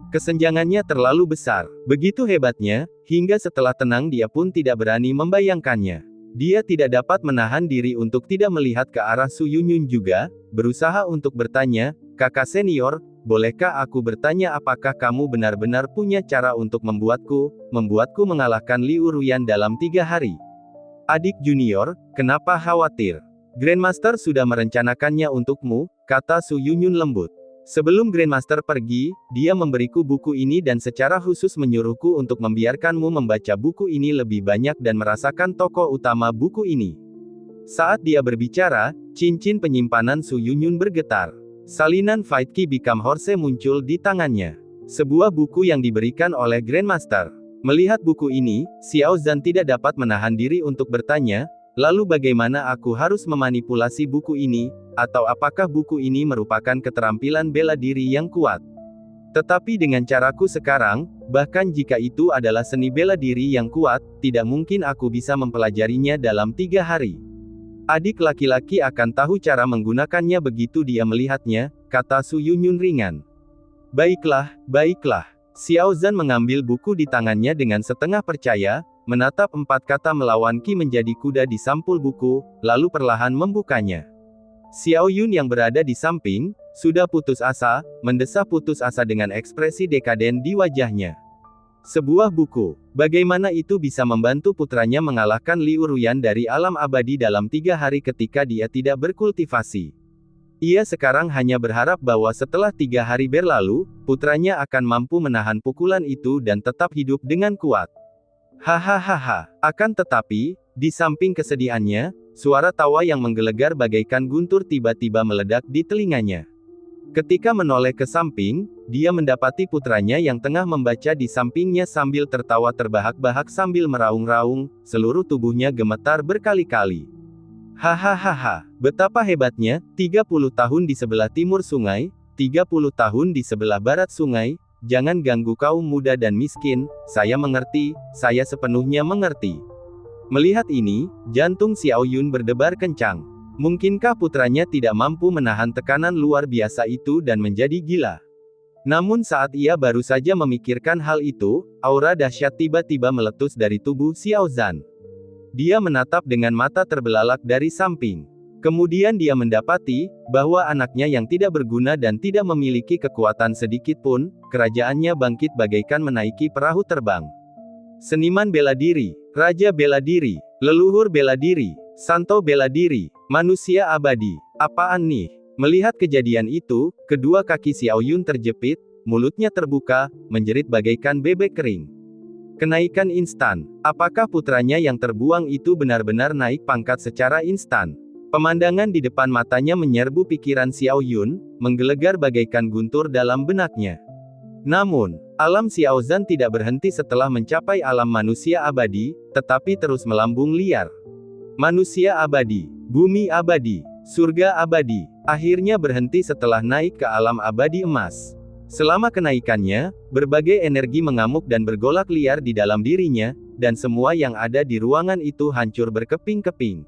Kesenjangannya terlalu besar. Begitu hebatnya, hingga setelah tenang dia pun tidak berani membayangkannya. Dia tidak dapat menahan diri untuk tidak melihat ke arah Su Yunyun juga, berusaha untuk bertanya, kakak senior, bolehkah aku bertanya apakah kamu benar-benar punya cara untuk membuatku mengalahkan Liu Ruyan dalam 3 hari? Adik junior, kenapa khawatir? Grandmaster sudah merencanakannya untukmu, kata Su Yunyun lembut. Sebelum Grandmaster pergi, dia memberiku buku ini dan secara khusus menyuruhku untuk membiarkanmu membaca buku ini lebih banyak dan merasakan tokoh utama buku ini. Saat dia berbicara, cincin penyimpanan Su Yunyun bergetar. Salinan Fight Key Become Horse muncul di tangannya. Sebuah buku yang diberikan oleh Grandmaster. Melihat buku ini, Xiao Zhan tidak dapat menahan diri untuk bertanya, lalu bagaimana aku harus memanipulasi buku ini? Atau apakah buku ini merupakan keterampilan bela diri yang kuat? Tetapi dengan caraku sekarang, bahkan jika itu adalah seni bela diri yang kuat, tidak mungkin aku bisa mempelajarinya dalam 3 hari. Adik laki-laki akan tahu cara menggunakannya begitu dia melihatnya, kata Su Yunyun ringan. Baiklah, baiklah. Xiao Zhan mengambil buku di tangannya dengan setengah percaya, menatap 4 kata melawan Qi menjadi kuda di sampul buku, lalu perlahan membukanya. Xiao Yun yang berada di samping, sudah putus asa, mendesah putus asa dengan ekspresi dekaden di wajahnya. Sebuah buku. Bagaimana itu bisa membantu putranya mengalahkan Liu Ruyan dari alam abadi dalam 3 hari ketika dia tidak berkultivasi? Ia sekarang hanya berharap bahwa setelah 3 hari berlalu, putranya akan mampu menahan pukulan itu dan tetap hidup dengan kuat. Hahaha. Akan tetapi, di samping kesedihannya, suara tawa yang menggelegar bagaikan guntur tiba-tiba meledak di telinganya. Ketika menoleh ke samping, dia mendapati putranya yang tengah membaca di sampingnya sambil tertawa terbahak-bahak sambil meraung-raung, seluruh tubuhnya gemetar berkali-kali. Hahaha, betapa hebatnya, 30 tahun di sebelah timur sungai, 30 tahun di sebelah barat sungai, jangan ganggu kaum muda dan miskin, saya mengerti, saya sepenuhnya mengerti. Melihat ini, jantung Xiao Yun berdebar kencang. Mungkinkah putranya tidak mampu menahan tekanan luar biasa itu dan menjadi gila? Namun saat ia baru saja memikirkan hal itu, aura dahsyat tiba-tiba meletus dari tubuh Xiao Zhan. Dia menatap dengan mata terbelalak dari samping. Kemudian dia mendapati, bahwa anaknya yang tidak berguna dan tidak memiliki kekuatan sedikit pun, kerajaannya bangkit bagaikan menaiki perahu terbang. Seniman bela diri, raja bela diri, leluhur bela diri, santo bela diri, manusia abadi. Apaan nih? Melihat kejadian itu, kedua kaki Xiao Yun terjepit, mulutnya terbuka, menjerit bagaikan bebek kering. Kenaikan instan. Apakah putranya yang terbuang itu benar-benar naik pangkat secara instan? Pemandangan di depan matanya menyerbu pikiran Xiao Yun, menggelegar bagaikan guntur dalam benaknya. Namun, alam Xiao Zhan tidak berhenti setelah mencapai alam manusia abadi, tetapi terus melambung liar. Manusia abadi, bumi abadi, surga abadi, akhirnya berhenti setelah naik ke alam abadi emas. Selama kenaikannya, berbagai energi mengamuk dan bergolak liar di dalam dirinya, dan semua yang ada di ruangan itu hancur berkeping-keping.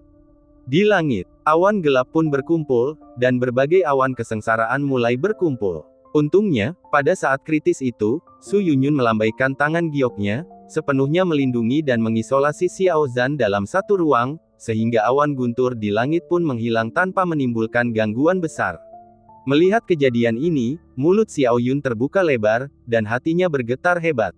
Di langit, awan gelap pun berkumpul, dan berbagai awan kesengsaraan mulai berkumpul. Untungnya, pada saat kritis itu, Su Yunyun melambaikan tangan gioknya, sepenuhnya melindungi dan mengisolasi Xiao Zhan dalam satu ruang, sehingga awan guntur di langit pun menghilang tanpa menimbulkan gangguan besar. Melihat kejadian ini, mulut Xiao Yun terbuka lebar, dan hatinya bergetar hebat.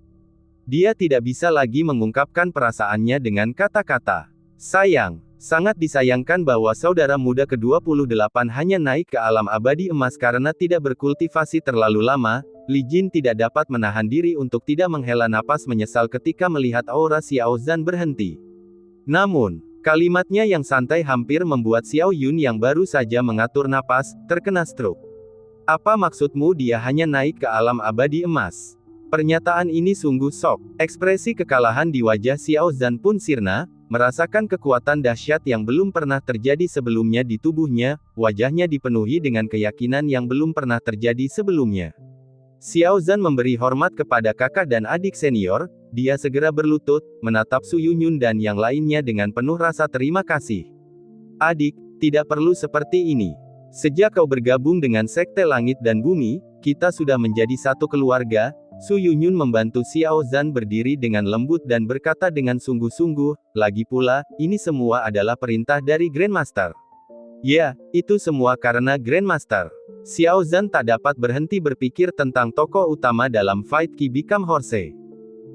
Dia tidak bisa lagi mengungkapkan perasaannya dengan kata-kata. Sayang, sangat disayangkan bahwa saudara muda ke-28 hanya naik ke alam abadi emas karena tidak berkultivasi terlalu lama. Li Jin tidak dapat menahan diri untuk tidak menghela napas menyesal ketika melihat aura Xiao Zhan berhenti. Namun, kalimatnya yang santai hampir membuat Xiao Yun yang baru saja mengatur napas, terkena stroke. Apa maksudmu dia hanya naik ke alam abadi emas? Pernyataan ini sungguh sok. Ekspresi kekalahan di wajah Xiao Zhan pun sirna, merasakan kekuatan dahsyat yang belum pernah terjadi sebelumnya di tubuhnya, wajahnya dipenuhi dengan keyakinan yang belum pernah terjadi sebelumnya. Xiao Zhan memberi hormat kepada kakak dan adik senior, dia segera berlutut, menatap Su Yunyun dan yang lainnya dengan penuh rasa terima kasih. Adik, tidak perlu seperti ini. Sejak kau bergabung dengan Sekte Langit dan Bumi, kita sudah menjadi satu keluarga. Su Yunyun membantu Xiao Zhan berdiri dengan lembut dan berkata dengan sungguh-sungguh, lagi pula, ini semua adalah perintah dari Grandmaster. Ya, itu semua karena Grandmaster. Xiao Zhan tak dapat berhenti berpikir tentang tokoh utama dalam fight Qi Become Horse.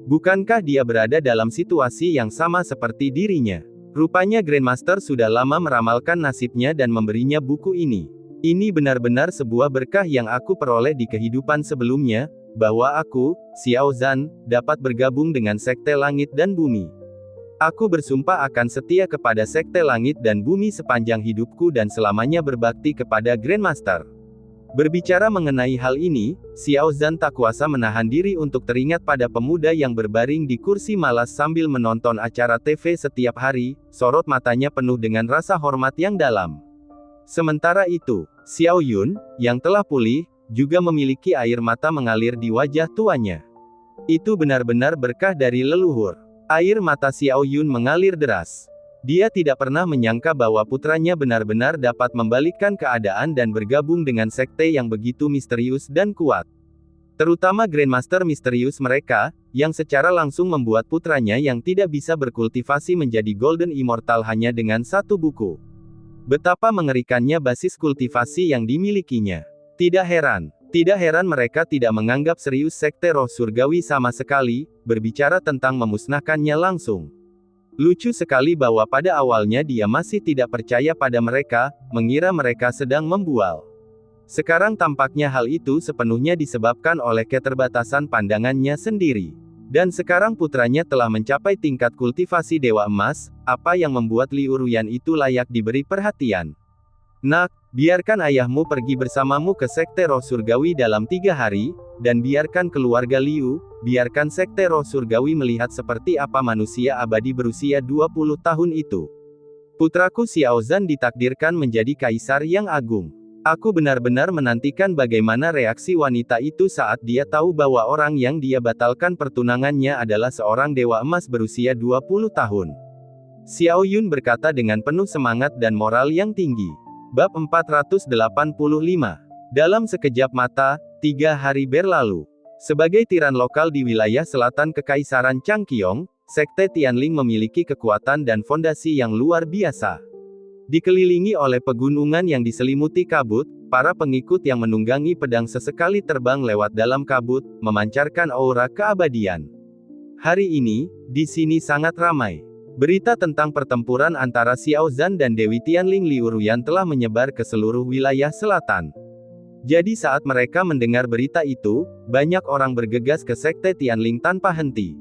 Bukankah dia berada dalam situasi yang sama seperti dirinya? Rupanya Grandmaster sudah lama meramalkan nasibnya dan memberinya buku ini. Ini benar-benar sebuah berkah yang aku peroleh di kehidupan sebelumnya, bahwa aku, Xiao Zhan, dapat bergabung dengan Sekte Langit dan Bumi. Aku bersumpah akan setia kepada Sekte Langit dan Bumi sepanjang hidupku dan selamanya berbakti kepada Grandmaster. Berbicara mengenai hal ini, Xiao Zhan tak kuasa menahan diri untuk teringat pada pemuda yang berbaring di kursi malas sambil menonton acara TV setiap hari, sorot matanya penuh dengan rasa hormat yang dalam. Sementara itu, Xiao Yun, yang telah pulih, juga memiliki air mata mengalir di wajah tuanya. Itu benar-benar berkah dari leluhur. Air mata Xiao Yun mengalir deras. Dia tidak pernah menyangka bahwa putranya benar-benar dapat membalikkan keadaan dan bergabung dengan sekte yang begitu misterius dan kuat. Terutama Grandmaster misterius mereka, yang secara langsung membuat putranya yang tidak bisa berkultivasi menjadi Golden Immortal hanya dengan satu buku. Betapa mengerikannya basis kultivasi yang dimilikinya. Tidak heran mereka tidak menganggap serius Sekte Roh Surgawi sama sekali, berbicara tentang memusnahkannya langsung. Lucu sekali bahwa pada awalnya dia masih tidak percaya pada mereka, mengira mereka sedang membual. Sekarang tampaknya hal itu sepenuhnya disebabkan oleh keterbatasan pandangannya sendiri. Dan sekarang putranya telah mencapai tingkat kultivasi Dewa Emas, apa yang membuat Liu Ruyan itu layak diberi perhatian. Nak, biarkan ayahmu pergi bersamamu ke Sekte Roh Surgawi dalam 3 hari, dan biarkan keluarga Liu, biarkan Sekte Roh Surgawi melihat seperti apa manusia abadi berusia 20 tahun itu. Putraku Xiao Zhan ditakdirkan menjadi kaisar yang agung. Aku benar-benar menantikan bagaimana reaksi wanita itu saat dia tahu bahwa orang yang dia batalkan pertunangannya adalah seorang dewa emas berusia 20 tahun. Xiao Yun berkata dengan penuh semangat dan moral yang tinggi. Bab 485. Dalam sekejap mata, 3 hari berlalu. Sebagai tiran lokal di wilayah selatan Kekaisaran Changqiong, Sekte Tianling memiliki kekuatan dan fondasi yang luar biasa. Dikelilingi oleh pegunungan yang diselimuti kabut, para pengikut yang menunggangi pedang sesekali terbang lewat dalam kabut, memancarkan aura keabadian. Hari ini, di sini sangat ramai. Berita tentang pertempuran antara Xiao Zhan dan Dewi Tianling Liu Ruyan telah menyebar ke seluruh wilayah selatan. Jadi saat mereka mendengar berita itu, banyak orang bergegas ke Sekte Tianling tanpa henti.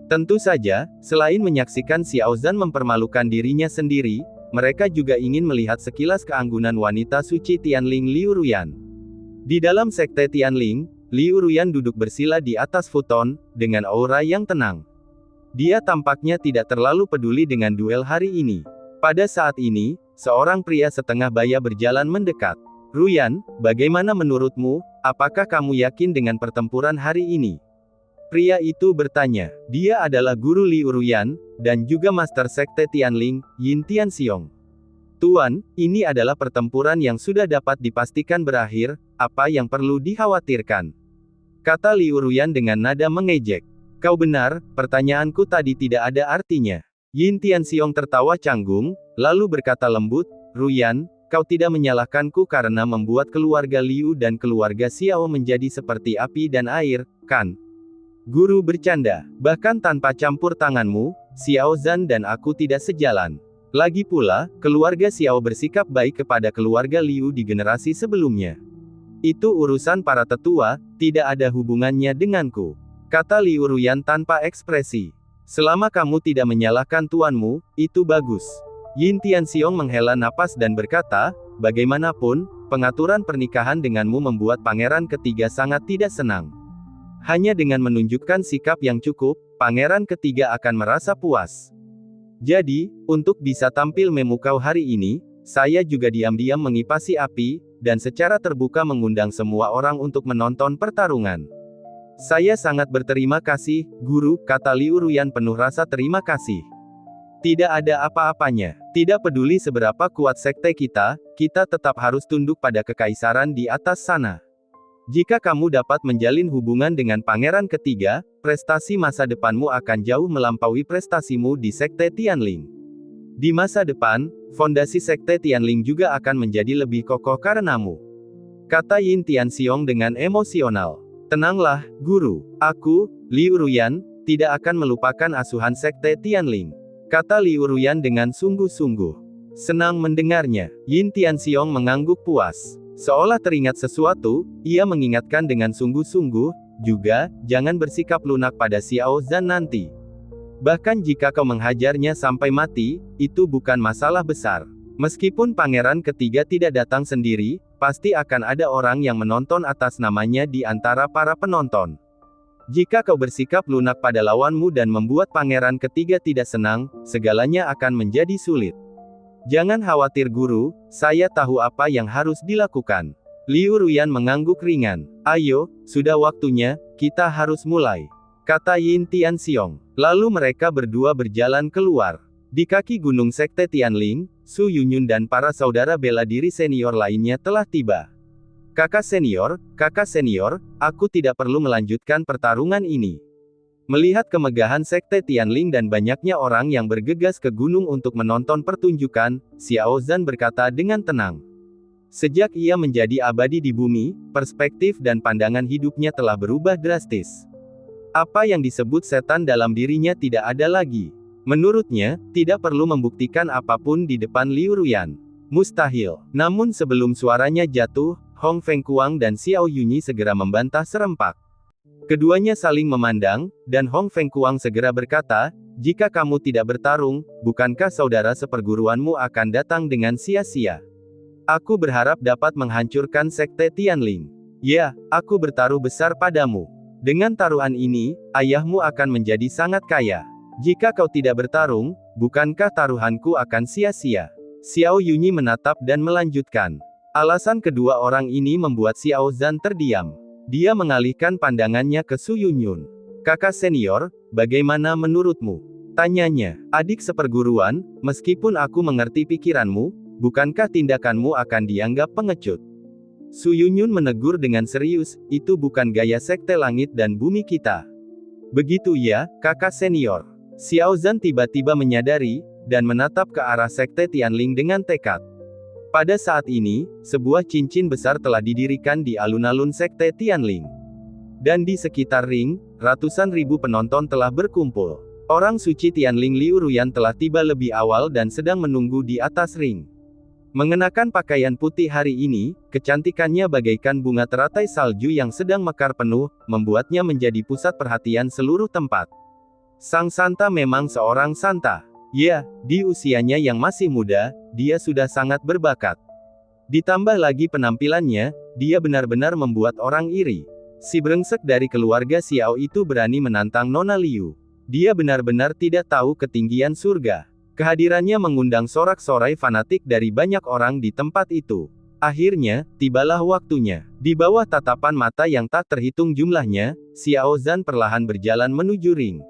Tentu saja, selain menyaksikan Xiao Zhan mempermalukan dirinya sendiri, mereka juga ingin melihat sekilas keanggunan wanita suci Tianling Liu Ruyan. Di dalam Sekte Tianling, Liu Ruyan duduk bersila di atas futon, dengan aura yang tenang. Dia tampaknya tidak terlalu peduli dengan duel hari ini. Pada saat ini, seorang pria setengah baya berjalan mendekat. Ruyan, bagaimana menurutmu, apakah kamu yakin dengan pertempuran hari ini? Pria itu bertanya. Dia adalah guru Liu Ruyan, dan juga Master Sekte Tianling, Yin Tianxiong. Tuan, ini adalah pertempuran yang sudah dapat dipastikan berakhir, apa yang perlu dikhawatirkan? Kata Liu Ruyan dengan nada mengejek. Kau benar, pertanyaanku tadi tidak ada artinya. Yin Tianxiong tertawa canggung, lalu berkata lembut, Ruyan, kau tidak menyalahkanku karena membuat keluarga Liu dan keluarga Xiao menjadi seperti api dan air, kan? Guru bercanda, bahkan tanpa campur tanganmu, Xiao Zhan dan aku tidak sejalan. Lagi pula, keluarga Xiao bersikap baik kepada keluarga Liu di generasi sebelumnya. Itu urusan para tetua, tidak ada hubungannya denganku. Kata Liu Ruyan tanpa ekspresi. Selama kamu tidak menyalahkan tuanmu, itu bagus. Yin Tianxiong menghela napas dan berkata, bagaimanapun, pengaturan pernikahan denganmu membuat pangeran ketiga sangat tidak senang. Hanya dengan menunjukkan sikap yang cukup, pangeran ketiga akan merasa puas. Jadi, untuk bisa tampil memukau hari ini, saya juga diam-diam mengipasi api, dan secara terbuka mengundang semua orang untuk menonton pertarungan. Saya sangat berterima kasih, guru, kata Liu Ruyan penuh rasa terima kasih. Tidak ada apa-apanya. Tidak peduli seberapa kuat sekte kita tetap harus tunduk pada kekaisaran di atas sana. Jika kamu dapat menjalin hubungan dengan pangeran ketiga, prestasi masa depanmu akan jauh melampaui prestasimu di Sekte Tianling. Di masa depan, fondasi Sekte Tianling juga akan menjadi lebih kokoh karenamu. Kata Yin Tianxiong dengan emosional. Tenanglah, guru. Aku, Liu Ruyan, tidak akan melupakan asuhan Sekte Tianling. Kata Liu Ruyan dengan sungguh-sungguh. Senang mendengarnya. Yin Tianxiong mengangguk puas. Seolah teringat sesuatu, ia mengingatkan dengan sungguh-sungguh, juga, jangan bersikap lunak pada Xiao Zhan nanti. Bahkan jika kau menghajarnya sampai mati, itu bukan masalah besar. Meskipun pangeran ketiga tidak datang sendiri, pasti akan ada orang yang menonton atas namanya di antara para penonton. Jika kau bersikap lunak pada lawanmu dan membuat pangeran ketiga tidak senang, segalanya akan menjadi sulit. Jangan khawatir guru, saya tahu apa yang harus dilakukan. Liu Ruyan mengangguk ringan. Ayo, sudah waktunya, kita harus mulai. Kata Yin Tianxiong. Lalu mereka berdua berjalan keluar. Di kaki gunung Sekte Tianling, Su Yunyun dan para saudara bela diri senior lainnya telah tiba. Kakak senior, aku tidak perlu melanjutkan pertarungan ini. Melihat kemegahan Sekte Tianling dan banyaknya orang yang bergegas ke gunung untuk menonton pertunjukan, Xiao Zhan berkata dengan tenang. Sejak ia menjadi abadi di bumi, perspektif dan pandangan hidupnya telah berubah drastis. Apa yang disebut setan dalam dirinya tidak ada lagi. Menurutnya, tidak perlu membuktikan apapun di depan Liu Ruyan. Mustahil. Namun sebelum suaranya jatuh, Hong Fengkuang dan Xiao Yunyi segera membantah serempak. Keduanya saling memandang, dan Hong Fengkuang segera berkata, jika kamu tidak bertarung, bukankah saudara seperguruanmu akan datang dengan sia-sia? Aku berharap dapat menghancurkan Sekte Tianling. Ya, aku bertaruh besar padamu. Dengan taruhan ini, ayahmu akan menjadi sangat kaya. Jika kau tidak bertarung, bukankah taruhanku akan sia-sia? Xiao Yunyi menatap dan melanjutkan. Alasan kedua orang ini membuat Xiao Zhan terdiam. Dia mengalihkan pandangannya ke Su Yunyun. Kakak senior, bagaimana menurutmu? Tanyanya. Adik seperguruan, meskipun aku mengerti pikiranmu, bukankah tindakanmu akan dianggap pengecut? Su Yunyun menegur dengan serius, itu bukan gaya Sekte Langit dan Bumi kita. Begitu ya, kakak senior. Xiao Zhan tiba-tiba menyadari, dan menatap ke arah Sekte Tianling dengan tekad. Pada saat ini, sebuah cincin besar telah didirikan di alun-alun Sekte Tianling. Dan di sekitar ring, ratusan ribu penonton telah berkumpul. Orang suci Tianling Liu Ruyan telah tiba lebih awal dan sedang menunggu di atas ring. Mengenakan pakaian putih hari ini, kecantikannya bagaikan bunga teratai salju yang sedang mekar penuh, membuatnya menjadi pusat perhatian seluruh tempat. Sang Santa memang seorang Santa. Ya, di usianya yang masih muda, dia sudah sangat berbakat. Ditambah lagi penampilannya, dia benar-benar membuat orang iri. Si brengsek dari keluarga Xiao itu berani menantang Nona Liu. Dia benar-benar tidak tahu ketinggian surga. Kehadirannya mengundang sorak-sorai fanatik dari banyak orang di tempat itu. Akhirnya, tibalah waktunya. Di bawah tatapan mata yang tak terhitung jumlahnya, Xiao Zhan perlahan berjalan menuju ring.